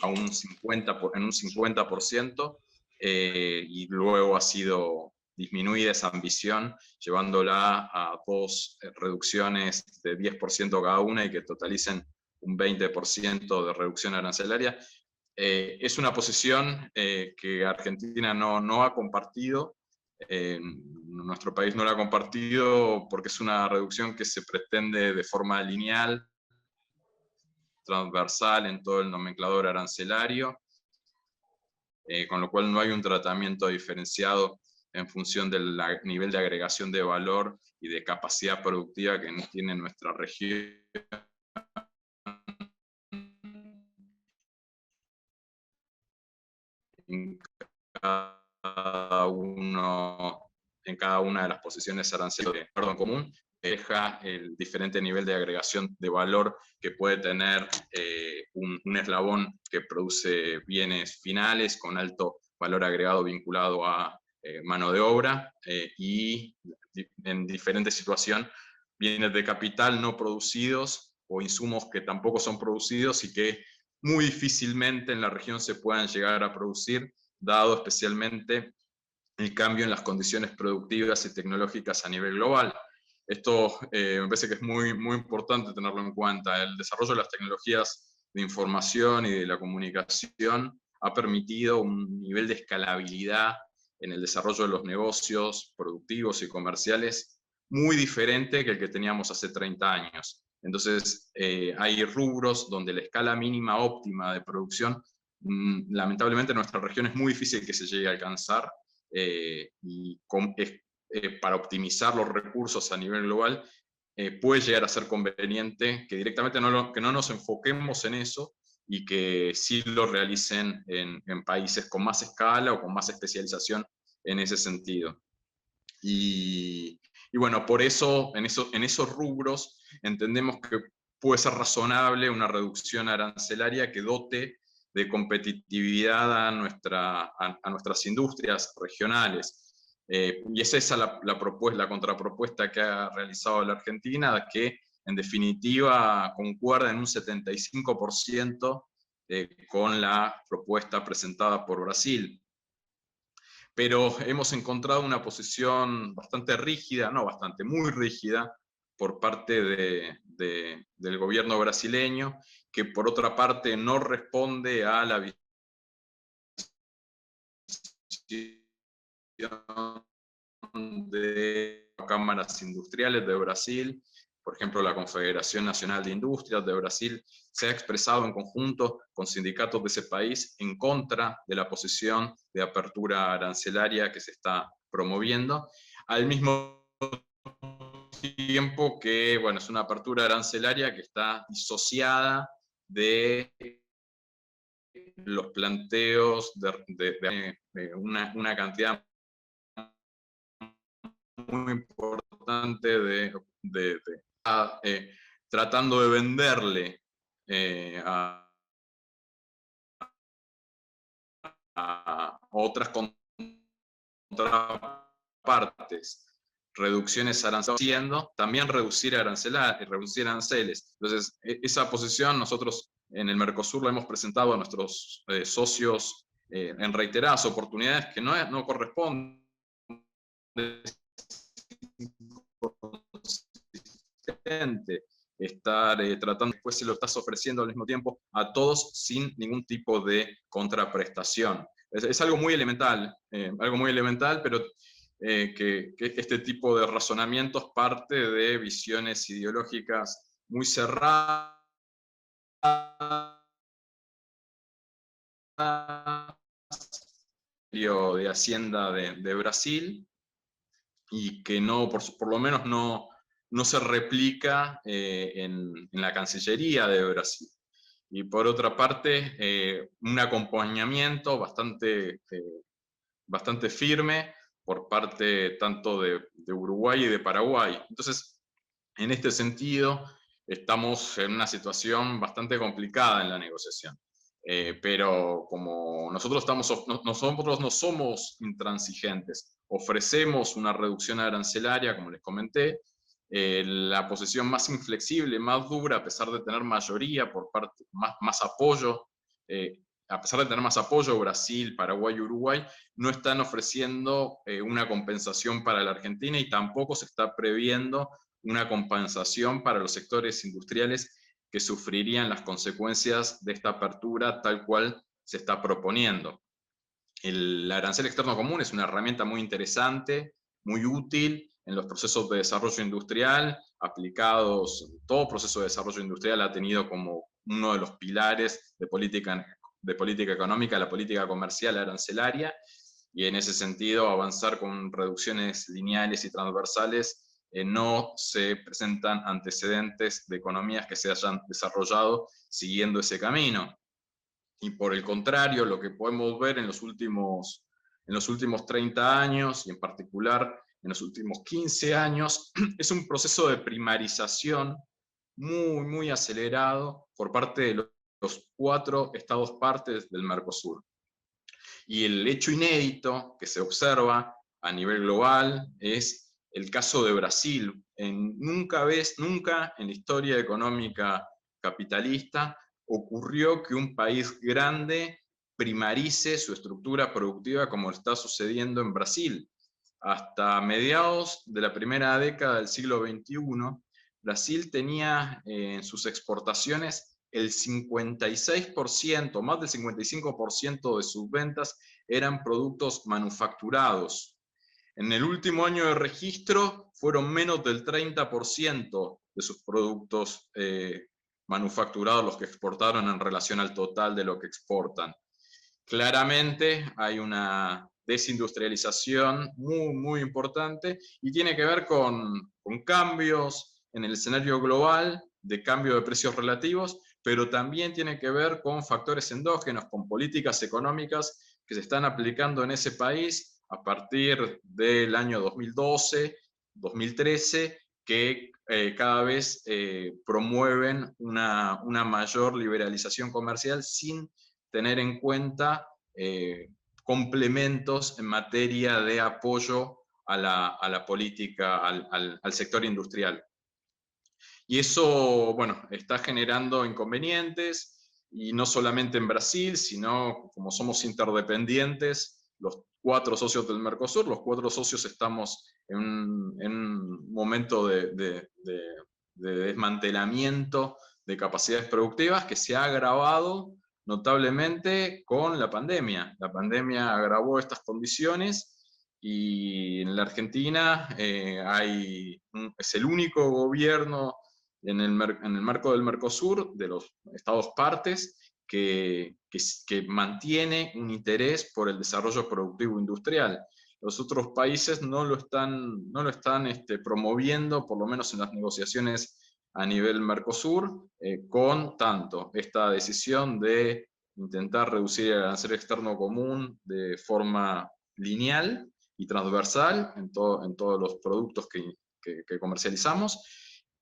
a un 50%, y luego ha sido disminuida esa ambición, llevándola a dos reducciones de 10% cada una y que totalicen un 20% de reducción arancelaria. Es una posición que Argentina no ha compartido. Nuestro país no la ha compartido porque es una reducción que se pretende de forma lineal, transversal en todo el nomenclador arancelario, con lo cual no hay un tratamiento diferenciado en función del nivel de agregación de valor y de capacidad productiva que tiene nuestra región. En cada una de las posiciones arancelares en común, deja el diferente nivel de agregación de valor que puede tener un eslabón que produce bienes finales con alto valor agregado vinculado a mano de obra, y en diferente situación bienes de capital no producidos o insumos que tampoco son producidos y que muy difícilmente en la región se puedan llegar a producir, dado especialmente el cambio en las condiciones productivas y tecnológicas a nivel global. Esto me parece que es muy importante tenerlo en cuenta. El desarrollo de las tecnologías de información y de la comunicación ha permitido un nivel de escalabilidad en el desarrollo de los negocios productivos y comerciales muy diferente que el que teníamos hace 30 años. Entonces, hay rubros donde la escala mínima óptima de producción, lamentablemente en nuestra región es muy difícil que se llegue a alcanzar, y para optimizar los recursos a nivel global, puede llegar a ser conveniente que directamente que no nos enfoquemos en eso y que sí lo realicen en países con más escala o con más especialización en ese sentido. Y bueno, por eso en esos rubros entendemos que puede ser razonable una reducción arancelaria que dote de competitividad a nuestras industrias regionales. Y es esa la contrapropuesta que ha realizado la Argentina, que en definitiva concuerda en un 75% con la propuesta presentada por Brasil. Pero hemos encontrado una posición bastante rígida, no bastante, muy rígida, por parte del gobierno brasileño, que por otra parte no responde a la visión de cámaras industriales de Brasil. Por ejemplo, la Confederación Nacional de Industrias de Brasil se ha expresado en conjunto con sindicatos de ese país en contra de la posición de apertura arancelaria que se está promoviendo, al mismo tiempo que, bueno, es una apertura arancelaria que está disociada de los planteos de una cantidad muy importante tratando de venderle a otras contrapartes reducciones arancelarias, también reducir aranceles. Entonces, esa posición nosotros en el Mercosur la hemos presentado a nuestros socios en reiteradas oportunidades, que no corresponden estar tratando, después se lo estás ofreciendo al mismo tiempo a todos sin ningún tipo de contraprestación. Es algo muy elemental, pero que este tipo de razonamientos parte de visiones ideológicas muy cerradas de Hacienda de Brasil, y que no, por lo menos no se replica en la Cancillería de Brasil. Y por otra parte, un acompañamiento bastante firme por parte tanto de Uruguay y de Paraguay. Entonces, en este sentido, estamos en una situación bastante complicada en la negociación. Pero como nosotros no somos intransigentes, ofrecemos una reducción arancelaria, como les comenté, la posición más inflexible, más dura, a pesar de tener mayoría por parte, más apoyo, a pesar de tener más apoyo, Brasil, Paraguay y Uruguay no están ofreciendo una compensación para la Argentina, y tampoco se está previendo una compensación para los sectores industriales que sufrirían las consecuencias de esta apertura tal cual se está proponiendo. El arancel externo común es una herramienta muy interesante, muy útil en los procesos de desarrollo industrial aplicados. Todo proceso de desarrollo industrial ha tenido como uno de los pilares de política económica la política comercial arancelaria, y en ese sentido avanzar con reducciones lineales y transversales no se presentan antecedentes de economías que se hayan desarrollado siguiendo ese camino. Y por el contrario, lo que podemos ver en los últimos 30 años, y en particular en los últimos 15 años, es un proceso de primarización muy, muy acelerado por parte de los 4 estados partes del Mercosur. Y el hecho inédito que se observa a nivel global es el caso de Brasil. Nunca en la historia económica capitalista ocurrió que un país grande primarice su estructura productiva como está sucediendo en Brasil. Hasta mediados de la primera década del siglo XXI, Brasil tenía en sus exportaciones el 56%, más del 55% de sus ventas eran productos manufacturados. En el último año de registro fueron menos del 30% de sus productos manufacturados los que exportaron en relación al total de lo que exportan. Claramente hay una desindustrialización muy, muy importante, y tiene que ver con cambios en el escenario global, de cambio de precios relativos, pero también tiene que ver con factores endógenos, con políticas económicas que se están aplicando en ese país a partir del año 2012, 2013, que cada vez promueven una mayor liberalización comercial sin tener en cuenta complementos en materia de apoyo a la política, al sector industrial. Y eso, bueno, está generando inconvenientes, y no solamente en Brasil, sino como somos interdependientes, los 4 socios del Mercosur, los 4 socios estamos en un momento de desmantelamiento de capacidades productivas que se ha agravado notablemente con la pandemia. La pandemia agravó estas condiciones, y en la Argentina es el único gobierno en el marco del Mercosur, de los estados partes, que mantiene un interés por el desarrollo productivo industrial. Los otros países no lo están promoviendo, por lo menos en las negociaciones a nivel Mercosur, con tanto esta decisión de intentar reducir el arancel externo común de forma lineal y transversal en todos los productos que comercializamos,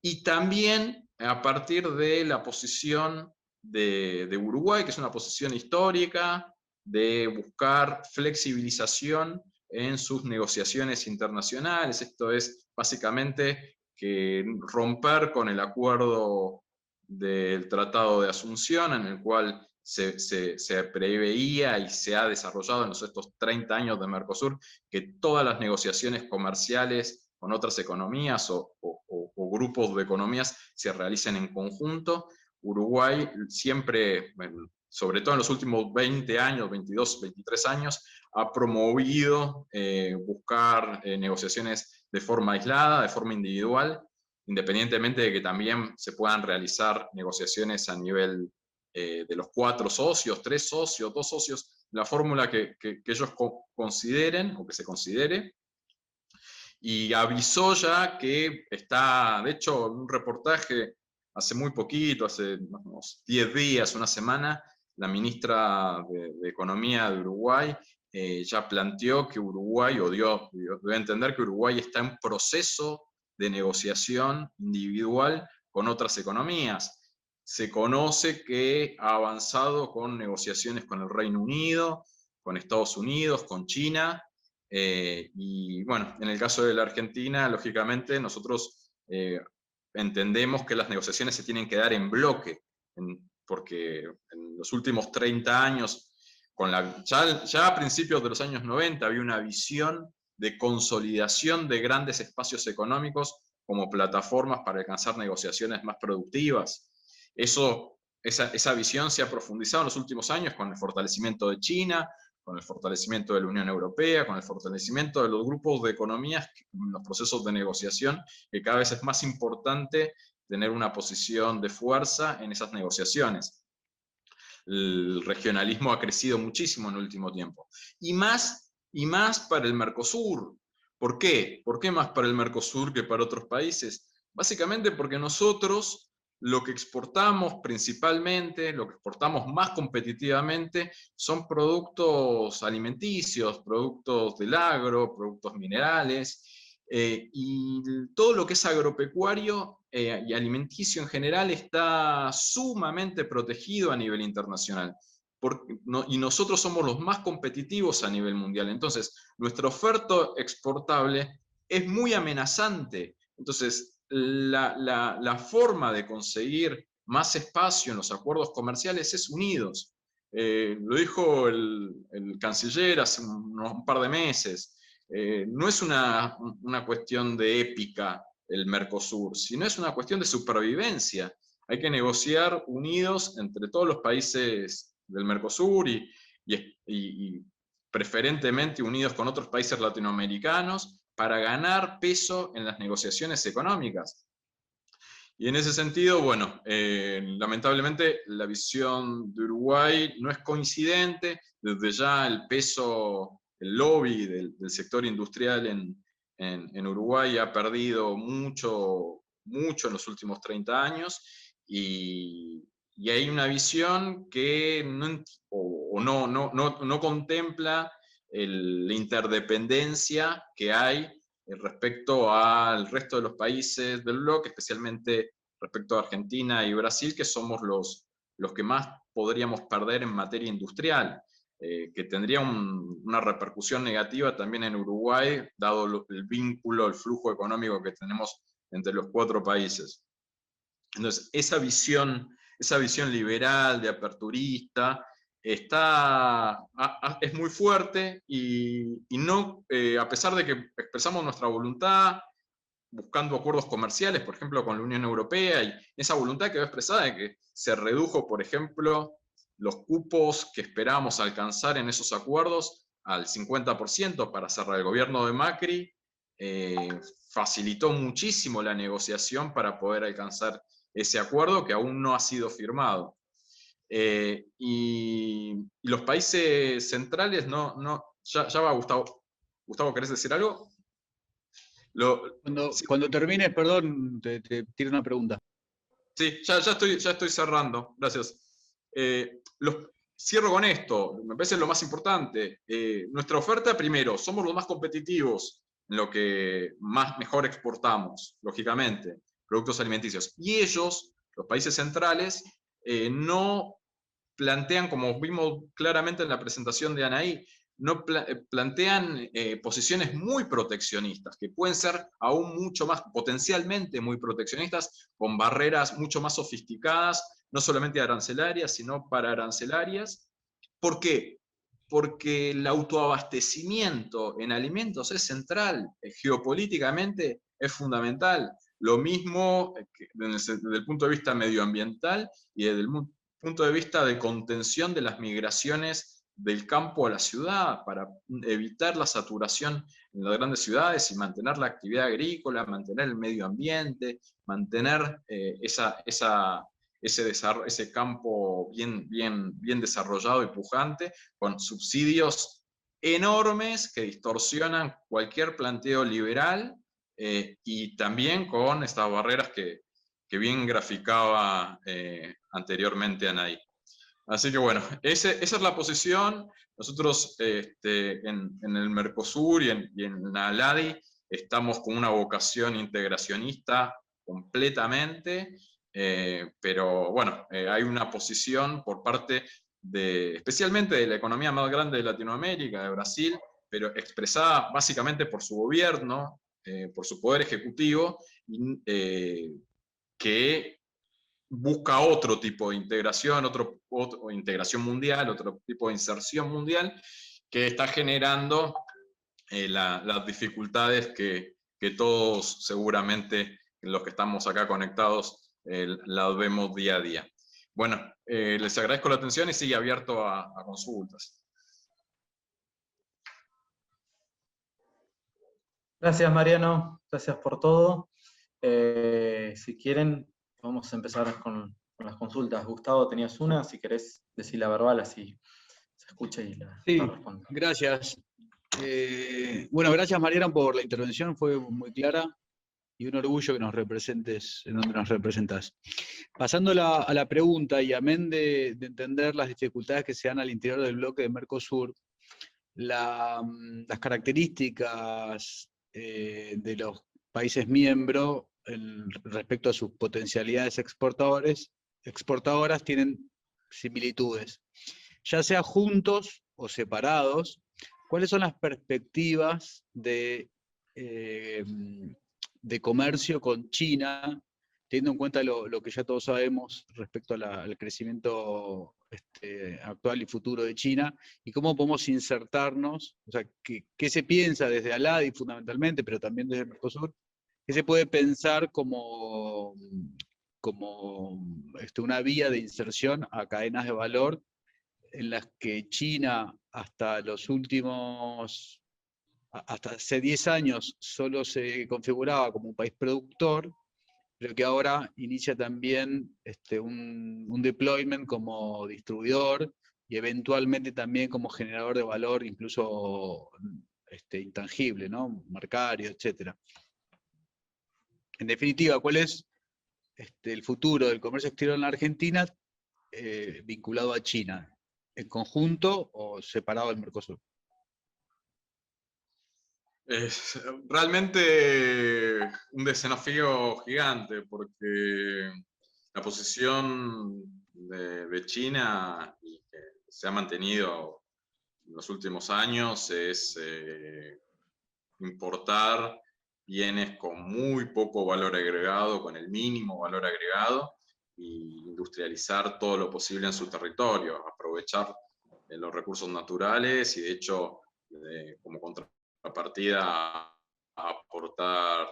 y también a partir de la posición de Uruguay, que es una posición histórica de buscar flexibilización en sus negociaciones internacionales. Esto es básicamente que romper con el acuerdo del Tratado de Asunción, en el cual se preveía y se ha desarrollado en estos 30 años de Mercosur, que todas las negociaciones comerciales con otras economías o grupos de economías se realicen en conjunto. Uruguay siempre, sobre todo en los últimos 20 años, 22, 23 años, ha promovido buscar negociaciones de forma aislada, de forma individual, independientemente de que también se puedan realizar negociaciones a nivel de los 4 socios, 3 socios, 2 socios, la fórmula que ellos consideren o que se considere. Y avisó ya que está, de hecho, en un reportaje hace muy poquito, hace unos 10 días, una semana, la ministra de Economía de Uruguay ya planteó que Uruguay, o dio a entender que Uruguay está en proceso de negociación individual con otras economías. Se conoce que ha avanzado con negociaciones con el Reino Unido, con Estados Unidos, con China, y bueno, en el caso de la Argentina, lógicamente, nosotros entendemos que las negociaciones se tienen que dar en bloque, porque en los últimos 30 años, ya a principios de los años 90, había una visión de consolidación de grandes espacios económicos como plataformas para alcanzar negociaciones más productivas. Esa visión se ha profundizado en los últimos años con el fortalecimiento de China, con el fortalecimiento de la Unión Europea, con el fortalecimiento de los grupos de economías en los procesos de negociación, que cada vez es más importante tener una posición de fuerza en esas negociaciones. El regionalismo ha crecido muchísimo en el último tiempo. Y más para el Mercosur. ¿Por qué? ¿Por qué más para el Mercosur que para otros países? Básicamente porque nosotros lo que exportamos principalmente, lo que exportamos más competitivamente, son productos alimenticios, productos del agro, productos minerales, y todo lo que es agropecuario y alimenticio en general está sumamente protegido a nivel internacional. Y nosotros somos los más competitivos a nivel mundial. Entonces, nuestra oferta exportable es muy amenazante. Entonces, la forma de conseguir más espacio en los acuerdos comerciales es unidos. Lo dijo el canciller hace un par de meses. No es una cuestión de épica el Mercosur, sino es una cuestión de supervivencia. Hay que negociar unidos entre todos los países del Mercosur y preferentemente unidos con otros países latinoamericanos para ganar peso en las negociaciones económicas. Y en ese sentido, bueno, lamentablemente la visión de Uruguay no es coincidente. Desde ya el peso, el lobby del sector industrial en Uruguay ha perdido mucho en los últimos 30 años, y hay una visión que no contempla la interdependencia que hay respecto al resto de los países del bloque, especialmente respecto a Argentina y Brasil, que somos los que más podríamos perder en materia industrial, que tendría una repercusión negativa también en Uruguay, dado el vínculo, el flujo económico que tenemos entre los 4 países. Entonces, esa visión liberal, de aperturista, es muy fuerte y no, a pesar de que expresamos nuestra voluntad buscando acuerdos comerciales, por ejemplo, con la Unión Europea, y esa voluntad quedó expresada de que se redujo, por ejemplo, los cupos que esperábamos alcanzar en esos acuerdos al 50% para cerrar. El gobierno de Macri facilitó muchísimo la negociación para poder alcanzar ese acuerdo que aún no ha sido firmado. Y los países centrales ya va, Gustavo. Gustavo, ¿querés decir algo? Cuando termines, perdón, te tiro una pregunta. Sí, ya estoy cerrando, gracias. cierro con esto, me parece lo más importante. Nuestra oferta, primero, somos los más competitivos en lo que mejor exportamos, lógicamente, productos alimenticios. Y ellos, los países centrales, no plantean, como vimos claramente en la presentación de Anaí, no plantean posiciones muy proteccionistas, que pueden ser aún mucho más, potencialmente muy proteccionistas, con barreras mucho más sofisticadas, no solamente arancelarias, sino pararancelarias. ¿Por qué? Porque el autoabastecimiento en alimentos es central, geopolíticamente es fundamental. Lo mismo desde el punto de vista medioambiental y desde el punto de vista de contención de las migraciones del campo a la ciudad, para evitar la saturación en las grandes ciudades y mantener la actividad agrícola, mantener el medio ambiente, mantener ese campo bien desarrollado y pujante, con subsidios enormes que distorsionan cualquier planteo liberal, y también con estas barreras que bien graficaba anteriormente Anaí. Así que bueno, esa es la posición. Nosotros en el Mercosur y en la ALADI estamos con una vocación integracionista completamente, pero bueno, hay una posición por parte especialmente de la economía más grande de Latinoamérica, de Brasil, pero expresada básicamente por su gobierno, por su poder ejecutivo, que busca otro tipo de integración, integración mundial, otro tipo de inserción mundial, que está generando las dificultades que todos seguramente los que estamos acá conectados las vemos día a día. Bueno, les agradezco la atención y sigue abierto a consultas. Gracias, Mariano. Gracias por todo. Si quieren, vamos a empezar con las consultas. Gustavo, tenías una, si querés decirla verbal, así se escucha y la respondo. Gracias. Bueno, gracias, Mariano, por la intervención, fue muy clara y un orgullo que nos representes en donde nos representas. Pasando a la pregunta, y amén de entender las dificultades que se dan al interior del bloque de Mercosur, las características de los países miembros respecto a sus potencialidades exportadoras tienen similitudes, ya sea juntos o separados. ¿Cuáles son las perspectivas de comercio con China, teniendo en cuenta lo que ya todos sabemos respecto al crecimiento actual y futuro de China, y cómo podemos insertarnos? O sea, ¿qué se piensa desde ALADI fundamentalmente, pero también desde Mercosur? ¿Qué se puede pensar como una vía de inserción a cadenas de valor en las que China hasta hace 10 años solo se configuraba como un país productor, pero que ahora inicia también un deployment como distribuidor y eventualmente también como generador de valor, incluso intangible, ¿no? Marcario, etc. En definitiva, ¿cuál es el futuro del comercio exterior en la Argentina vinculado a China? ¿En conjunto o separado del Mercosur? Es realmente un desafío gigante, porque la posición de China, y que se ha mantenido en los últimos años, es importar bienes con muy poco valor agregado, con el mínimo valor agregado, y industrializar todo lo posible en su territorio, aprovechar los recursos naturales y de hecho como contrapartida a aportar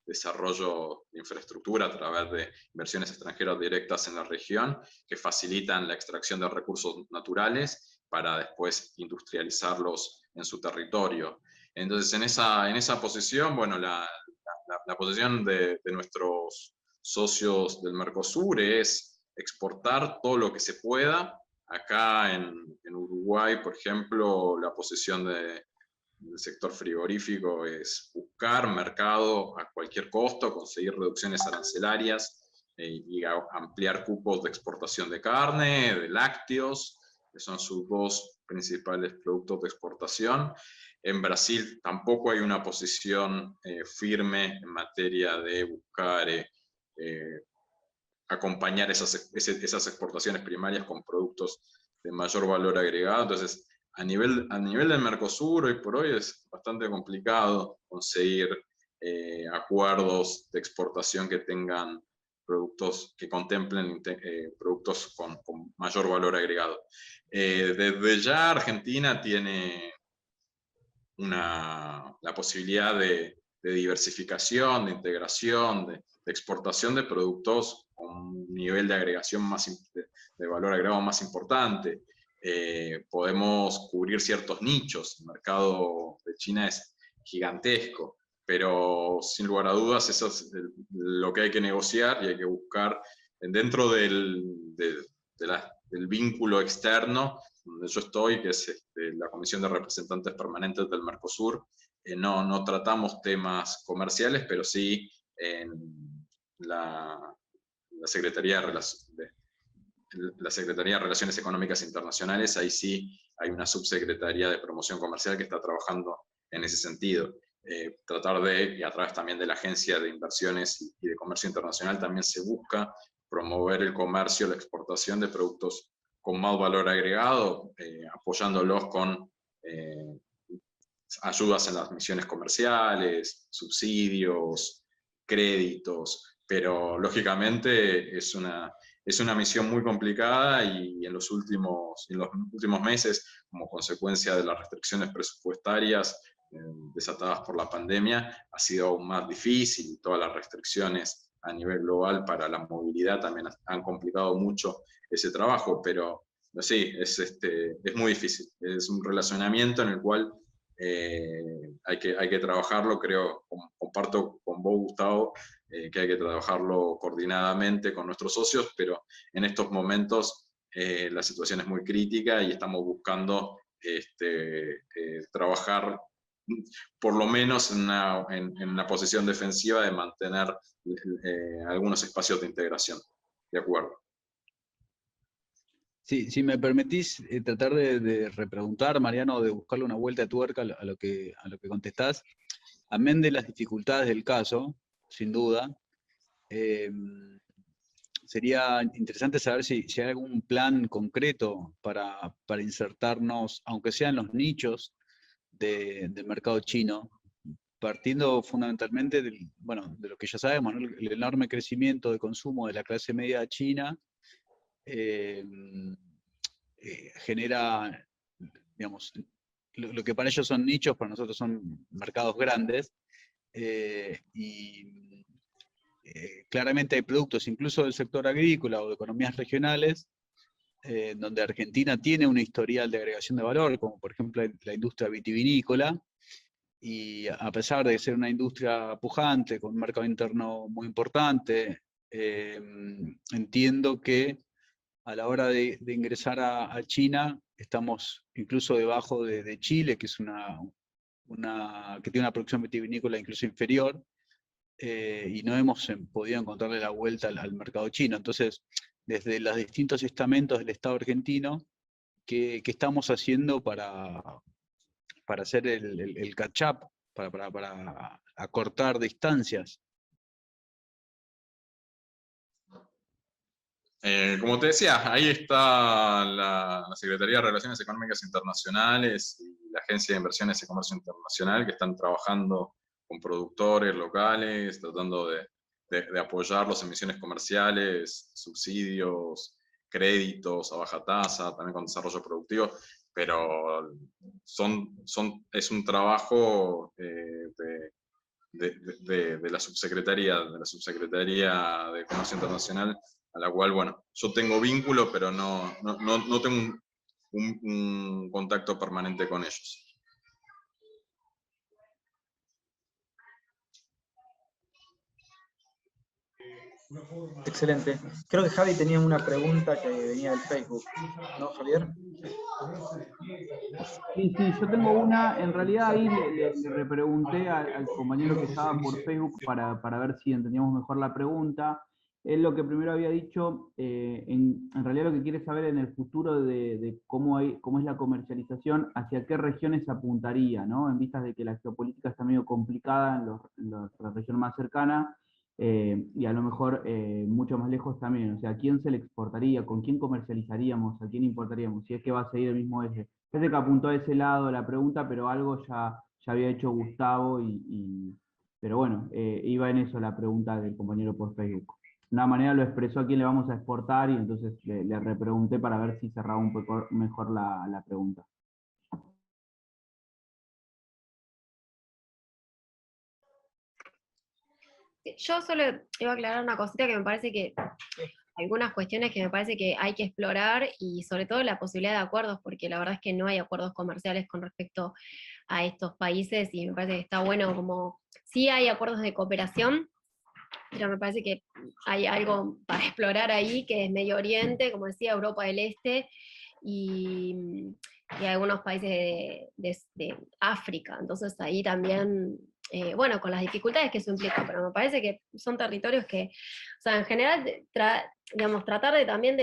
desarrollo de infraestructura a través de inversiones extranjeras directas en la región que facilitan la extracción de recursos naturales para después industrializarlos en su territorio. Entonces, en esa posición, bueno, la posición de nuestros socios del Mercosur es exportar todo lo que se pueda. Acá en Uruguay, por ejemplo, la posición del sector frigorífico es buscar mercado a cualquier costo, conseguir reducciones arancelarias y ampliar cupos de exportación de carne, de lácteos, que son sus dos principales productos de exportación. En Brasil tampoco hay una posición firme en materia de buscar acompañar esas exportaciones primarias con productos de mayor valor agregado. Entonces, a nivel del Mercosur, hoy por hoy es bastante complicado conseguir acuerdos de exportación que tengan productos, que contemplen productos con mayor valor agregado. Desde ya Argentina tiene la posibilidad de diversificación, de integración, de exportación de productos con un nivel de agregación de valor agregado más importante. Podemos cubrir ciertos nichos, el mercado de China es gigantesco, pero sin lugar a dudas eso es lo que hay que negociar y hay que buscar dentro del vínculo externo donde yo estoy, que es la Comisión de Representantes Permanentes del Mercosur. No tratamos temas comerciales, pero sí en la Secretaría de Relaciones Económicas Internacionales, ahí sí hay una subsecretaría de promoción comercial que está trabajando en ese sentido. Tratar y a través también de la Agencia de Inversiones y de Comercio Internacional, también se busca promover el comercio, la exportación de productos con más valor agregado, apoyándolos con ayudas en las misiones comerciales, subsidios, créditos, pero lógicamente es una misión muy complicada y en los últimos meses, como consecuencia de las restricciones presupuestarias desatadas por la pandemia, ha sido aún más difícil. Todas las restricciones a nivel global para la movilidad también han complicado mucho ese trabajo, pero sí, es muy difícil. Es un relacionamiento en el cual hay que trabajarlo, creo, comparto con vos, Gustavo, que hay que trabajarlo coordinadamente con nuestros socios, pero en estos momentos la situación es muy crítica y estamos buscando trabajar por lo menos en una posición defensiva de mantener algunos espacios de integración. De acuerdo. Sí, si me permitís tratar de repreguntar, Mariano, de buscarle una vuelta de tuerca a lo que contestás, amén de las dificultades del caso, sin duda, sería interesante saber si hay algún plan concreto para insertarnos, aunque sea en los nichos del mercado chino, partiendo fundamentalmente de lo que ya sabemos, ¿no? El enorme crecimiento de consumo de la clase media china, genera, digamos, lo que para ellos son nichos, para nosotros son mercados grandes, y claramente hay productos, incluso del sector agrícola o de economías regionales, donde Argentina tiene un historial de agregación de valor, como por ejemplo la industria vitivinícola, y a pesar de ser una industria pujante, con un mercado interno muy importante, entiendo que a la hora de ingresar a China, estamos incluso debajo de Chile, que es que tiene una producción vitivinícola incluso inferior, y no hemos podido encontrarle la vuelta al mercado chino. Entonces, desde los distintos estamentos del Estado argentino, ¿qué estamos haciendo para hacer el catch-up, para acortar distancias? Como te decía, ahí está la Secretaría de Relaciones Económicas Internacionales y la Agencia de Inversiones y Comercio Internacional, que están trabajando con productores locales, tratando de apoyar las emisiones comerciales, subsidios, créditos a baja tasa, también con desarrollo productivo, pero es un trabajo de la Subsecretaría de Comercio Internacional, a la cual, bueno, yo tengo vínculo, pero no tengo un contacto permanente con ellos. Excelente. Creo que Javi tenía una pregunta que venía del Facebook, ¿no, Javier? Sí, yo tengo una. En realidad ahí le repregunté al compañero que estaba por Facebook para ver si entendíamos mejor la pregunta. él lo que primero había dicho, en realidad lo que quiere saber en el futuro de cómo es la comercialización, hacia qué regiones apuntaría, ¿no? En vistas de que la geopolítica está medio complicada en la región más cercana, y a lo mejor mucho más lejos también. O sea, ¿a quién se le exportaría? ¿Con quién comercializaríamos? ¿A quién importaríamos? Si es que va a seguir el mismo eje. Parece que apuntó a ese lado la pregunta, pero algo ya había hecho Gustavo, pero bueno, iba en eso la pregunta del compañero por Facebook. De una manera lo expresó a quién le vamos a exportar, y entonces le repregunté para ver si cerraba un poco mejor la pregunta. Yo solo iba a aclarar una cosita que me parece que algunas cuestiones que me parece que hay que explorar, y sobre todo la posibilidad de acuerdos, porque la verdad es que no hay acuerdos comerciales con respecto a estos países, y me parece que está bueno, como sí hay acuerdos de cooperación, pero me parece que hay algo para explorar ahí, que es Medio Oriente, como decía, Europa del Este, y algunos países de África. Entonces ahí también, bueno, con las dificultades que eso implica, pero me parece que son territorios que, o sea, en general, digamos, tratar de también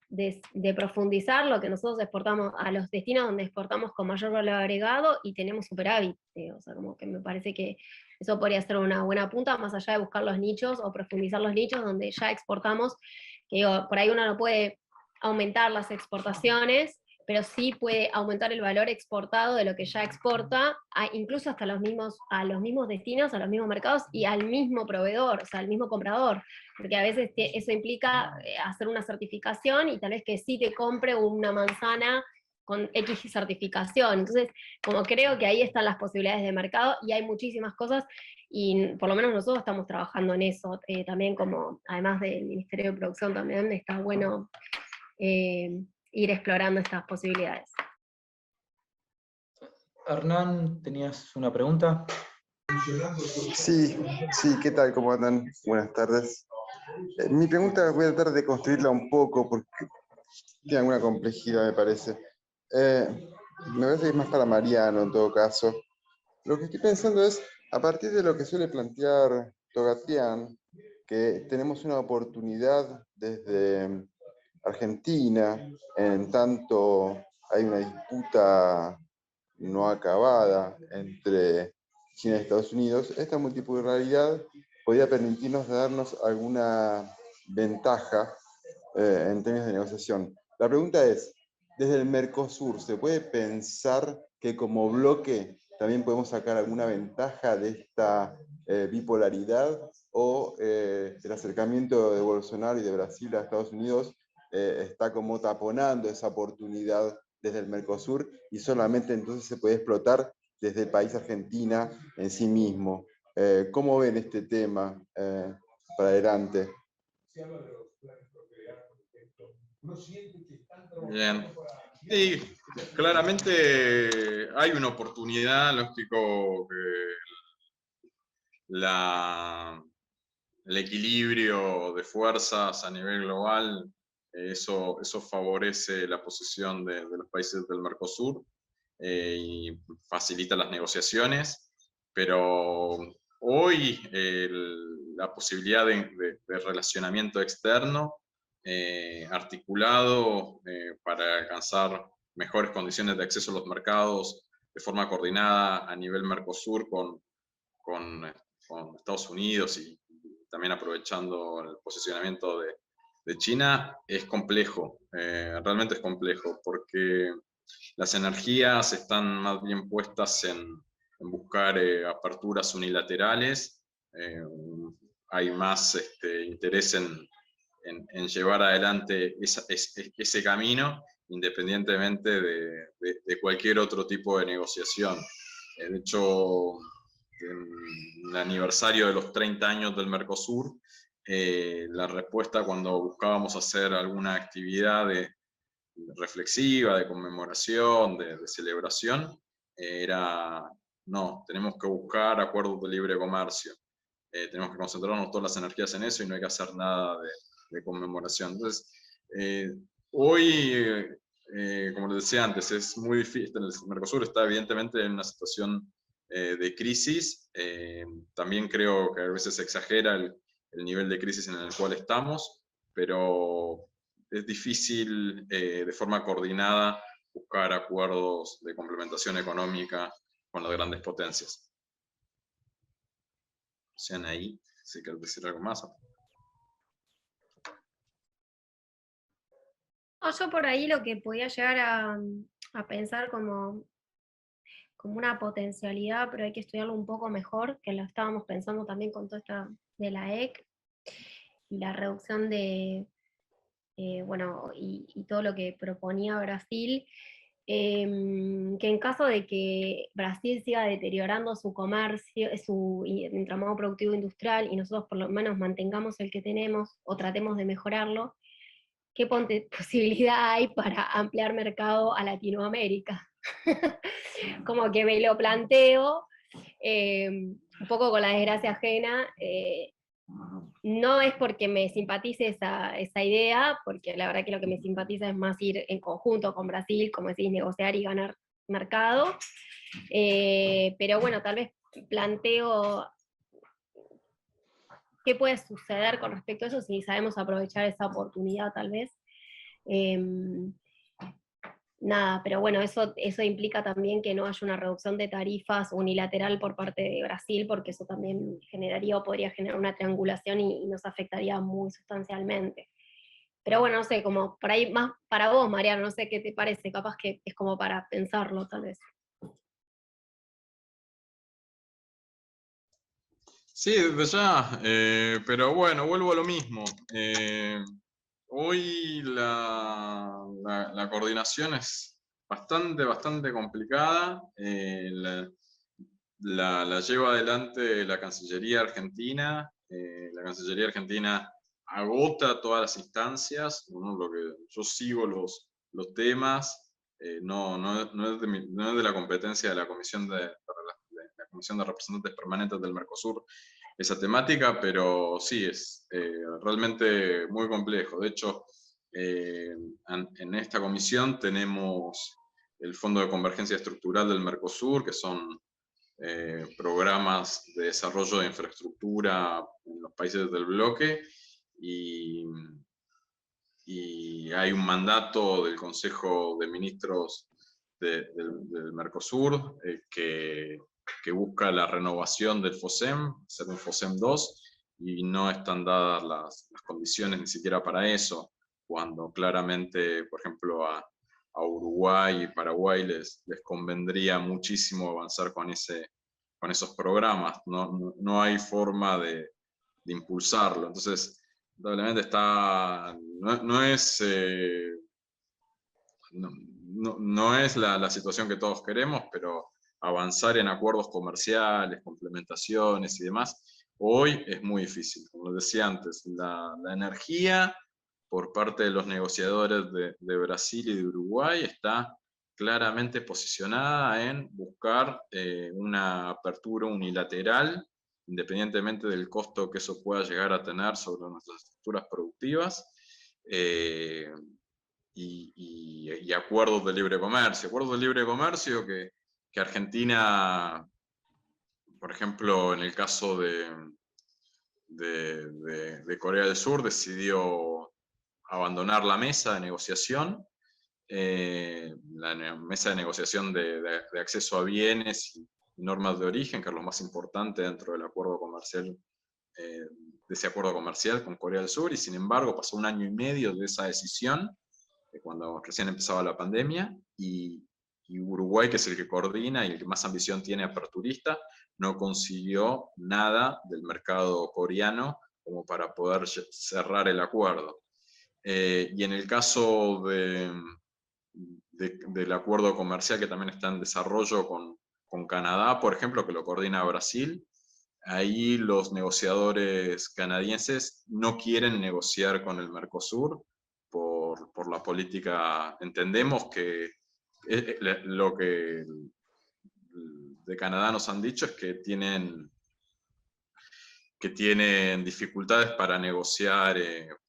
de profundizar lo que nosotros exportamos a los destinos donde exportamos con mayor valor agregado y tenemos superávit. O sea, como que me parece que eso podría ser una buena punta, más allá de buscar los nichos o profundizar los nichos donde ya exportamos, que digo, por ahí uno no puede aumentar las exportaciones, pero sí puede aumentar el valor exportado de lo que ya exporta, incluso hasta a los mismos destinos, a los mismos mercados y al mismo proveedor, o sea, al mismo comprador, porque a veces eso implica hacer una certificación y tal vez que sí te compre una manzana con X certificación. Entonces, como creo que ahí están las posibilidades de mercado y hay muchísimas cosas, y por lo menos nosotros estamos trabajando en eso, también como, además del Ministerio de Producción también, está bueno ir explorando estas posibilidades. Hernán, ¿tenías una pregunta? Sí, ¿qué tal? ¿Cómo andan? Buenas tardes. Mi pregunta voy a tratar de construirla un poco porque tiene alguna complejidad, me parece. Me parece que es más para Mariano en todo caso. Lo que estoy pensando es, a partir de lo que suele plantear Togatian, que tenemos una oportunidad desde Argentina, en tanto hay una disputa no acabada entre China y Estados Unidos, esta multipolaridad podría permitirnos darnos alguna ventaja en términos de negociación. La pregunta es, desde el Mercosur, ¿se puede pensar que como bloque también podemos sacar alguna ventaja de esta bipolaridad, o el acercamiento de Bolsonaro y de Brasil a Estados Unidos está como taponando esa oportunidad desde el Mercosur y solamente entonces se puede explotar desde el país Argentina en sí mismo? ¿Cómo ven este tema para adelante? Bien. Sí, claramente hay una oportunidad, lógico, que el equilibrio de fuerzas a nivel global, eso favorece la posición de los países del Mercosur y facilita las negociaciones, pero hoy la posibilidad de relacionamiento externo articulado para alcanzar mejores condiciones de acceso a los mercados de forma coordinada a nivel Mercosur con Estados Unidos y también aprovechando el posicionamiento de China, es complejo, realmente es complejo, porque las energías están más bien puestas en buscar aperturas unilaterales, hay más interés en llevar adelante ese camino, independientemente de cualquier otro tipo de negociación. De hecho, en el aniversario de los 30 años del Mercosur, la respuesta cuando buscábamos hacer alguna actividad reflexiva, de conmemoración, de celebración, era: no, tenemos que buscar acuerdos de libre comercio, tenemos que concentrarnos todas las energías en eso y no hay que hacer nada de conmemoración. Entonces, hoy, como les decía antes, es muy difícil. El Mercosur está evidentemente en una situación de crisis. También creo que a veces se exagera el nivel de crisis en el cual estamos, pero es difícil de forma coordinada buscar acuerdos de complementación económica con las grandes potencias. Sean ahí, si quieres decir algo más. Yo por ahí lo que podía llegar a pensar como una potencialidad, pero hay que estudiarlo un poco mejor, que lo estábamos pensando también con todo esto de la EC, y la reducción de, bueno, y todo lo que proponía Brasil, que en caso de que Brasil siga deteriorando su comercio, su entramado productivo industrial, y nosotros por lo menos mantengamos el que tenemos, o tratemos de mejorarlo, ¿qué posibilidad hay para ampliar mercado a Latinoamérica? Como que me lo planteo, un poco con la desgracia ajena, no es porque me simpatice esa idea, porque la verdad que lo que me simpatiza es más ir en conjunto con Brasil, como decís, negociar y ganar mercado, pero bueno, tal vez planteo qué puede suceder con respecto a eso si sabemos aprovechar esa oportunidad tal vez. Nada, pero bueno, eso implica también que no haya una reducción de tarifas unilateral por parte de Brasil, porque eso también generaría o podría generar una triangulación y nos afectaría muy sustancialmente. Pero bueno, no sé, como por ahí más para vos, Mariano, no sé qué te parece, capaz que es como para pensarlo tal vez. Sí, desde ya, pero bueno, vuelvo a lo mismo. Hoy la coordinación es bastante complicada. La lleva adelante la Cancillería Argentina. La Cancillería Argentina agota todas las instancias. ¿No? Lo que yo sigo los temas. No es de la competencia de la Comisión de Representantes Permanentes del Mercosur esa temática, pero sí, es realmente muy complejo. De hecho, en esta comisión tenemos el Fondo de Convergencia Estructural del Mercosur, que son programas de desarrollo de infraestructura en los países del bloque, y hay un mandato del Consejo de Ministros del Mercosur que busca la renovación del FOSEM, ser un FOSEM 2, y no están dadas las condiciones ni siquiera para eso, cuando claramente, por ejemplo, a Uruguay y Paraguay les convendría muchísimo avanzar con esos programas. No hay forma de impulsarlo. Entonces, lamentablemente no es la situación que todos queremos, pero avanzar en acuerdos comerciales, complementaciones y demás, hoy es muy difícil. Como decía antes, la energía por parte de los negociadores de Brasil y de Uruguay está claramente posicionada en buscar una apertura unilateral, independientemente del costo que eso pueda llegar a tener sobre nuestras estructuras productivas, y acuerdos de libre comercio. Acuerdos de libre comercio que Argentina, por ejemplo, en el caso de Corea del Sur, decidió abandonar la mesa de negociación, la mesa de negociación de acceso a bienes y normas de origen, que es lo más importante dentro del acuerdo comercial, de ese acuerdo comercial con Corea del Sur, y sin embargo pasó 1 año y medio de esa decisión, cuando recién empezaba la pandemia, y Uruguay, que es el que coordina y el que más ambición tiene aperturista, no consiguió nada del mercado coreano como para poder cerrar el acuerdo. Y en el caso del acuerdo comercial que también está en desarrollo con Canadá, por ejemplo, que lo coordina Brasil, ahí los negociadores canadienses no quieren negociar con el Mercosur por la política. Entendemos que lo que de Canadá nos han dicho es que tienen dificultades para negociar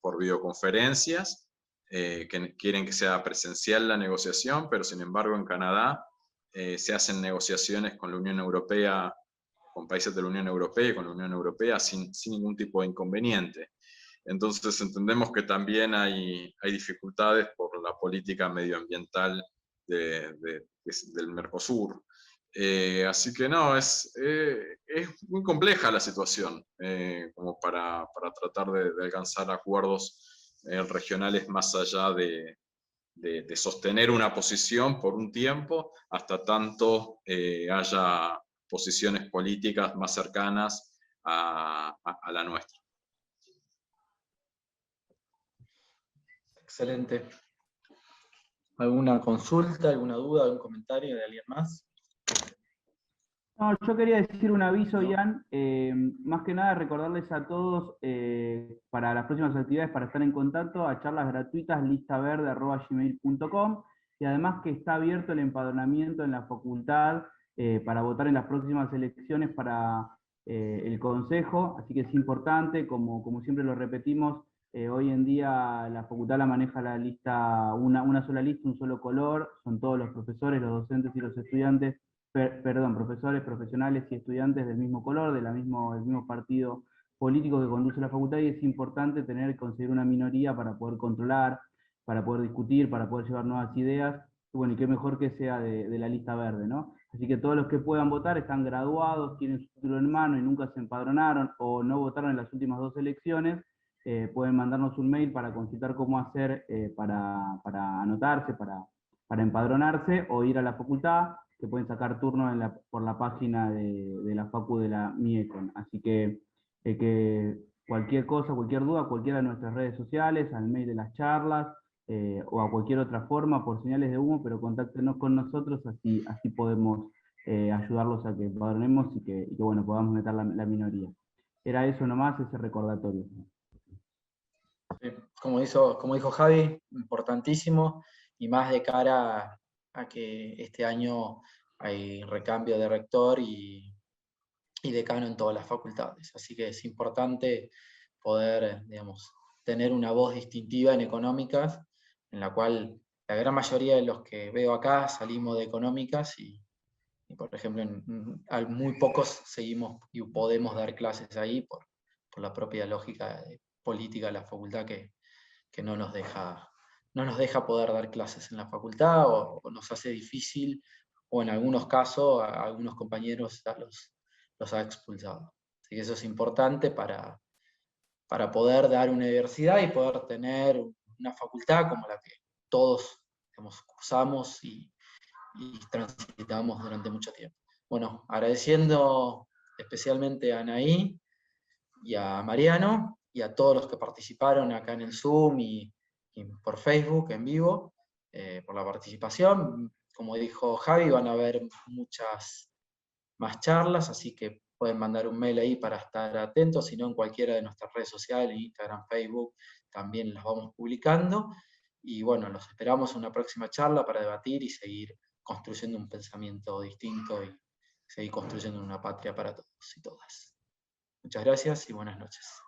por videoconferencias, que quieren que sea presencial la negociación, pero sin embargo en Canadá se hacen negociaciones con la Unión Europea países de la Unión Europea y con la Unión Europea sin ningún tipo de inconveniente. Entonces entendemos que también hay dificultades por la política medioambiental del Mercosur. Así que no, es muy compleja la situación como para tratar de alcanzar acuerdos regionales más allá de sostener una posición por un tiempo hasta tanto haya posiciones políticas más cercanas a la nuestra. Excelente. ¿Alguna consulta, alguna duda, algún comentario de alguien más? No, yo quería decir un aviso, No. Ian, más que nada recordarles a todos para las próximas actividades, para estar en contacto, a charlas gratuitas, listaverde@gmail.com, y además que está abierto el empadronamiento en la facultad para votar en las próximas elecciones para el consejo, así que es importante, como siempre lo repetimos, hoy en día la facultad la maneja la lista, una sola lista, un solo color, son todos los profesores, los docentes y los estudiantes, profesores, profesionales y estudiantes del mismo color, del mismo partido político que conduce la facultad, y es importante conseguir una minoría para poder controlar, para poder discutir, para poder llevar nuevas ideas, y bueno, y qué mejor que sea de la lista verde, ¿no? Así que todos los que puedan votar están graduados, tienen su título en mano y nunca se empadronaron o no votaron en las últimas 2 elecciones, pueden mandarnos un mail para consultar cómo hacer para anotarse, para empadronarse, o ir a la facultad, que pueden sacar turno por la página de la Facu de la MIECON. Así que cualquier cosa, cualquier duda, cualquiera de nuestras redes sociales, al mail de las charlas, o a cualquier otra forma, por señales de humo, pero contáctenos con nosotros, así podemos ayudarlos a que empadronemos y que bueno, podamos meter la minoría. Era eso nomás, ese recordatorio. Como dijo Javi, importantísimo, y más de cara a que este año hay recambio de rector y decano en todas las facultades. Así que es importante poder, digamos, tener una voz distintiva en económicas, en la cual la gran mayoría de los que veo acá salimos de económicas y por ejemplo, muy pocos seguimos y podemos dar clases ahí por la propia lógica política de la facultad que no nos deja poder dar clases en la facultad o nos hace difícil, o en algunos casos a algunos compañeros los ha expulsado. Así que eso es importante para poder dar universidad y poder tener una facultad como la que todos, digamos, cursamos y transitamos durante mucho tiempo. Bueno, agradeciendo especialmente a Anaí y a Mariano y a todos los que participaron acá en el Zoom y por Facebook en vivo, por la participación. Como dijo Javi, van a haber muchas más charlas, así que pueden mandar un mail ahí para estar atentos, si no en cualquiera de nuestras redes sociales, Instagram, Facebook, también las vamos publicando. Y bueno, los esperamos en una próxima charla para debatir y seguir construyendo un pensamiento distinto y seguir construyendo una patria para todos y todas. Muchas gracias y buenas noches.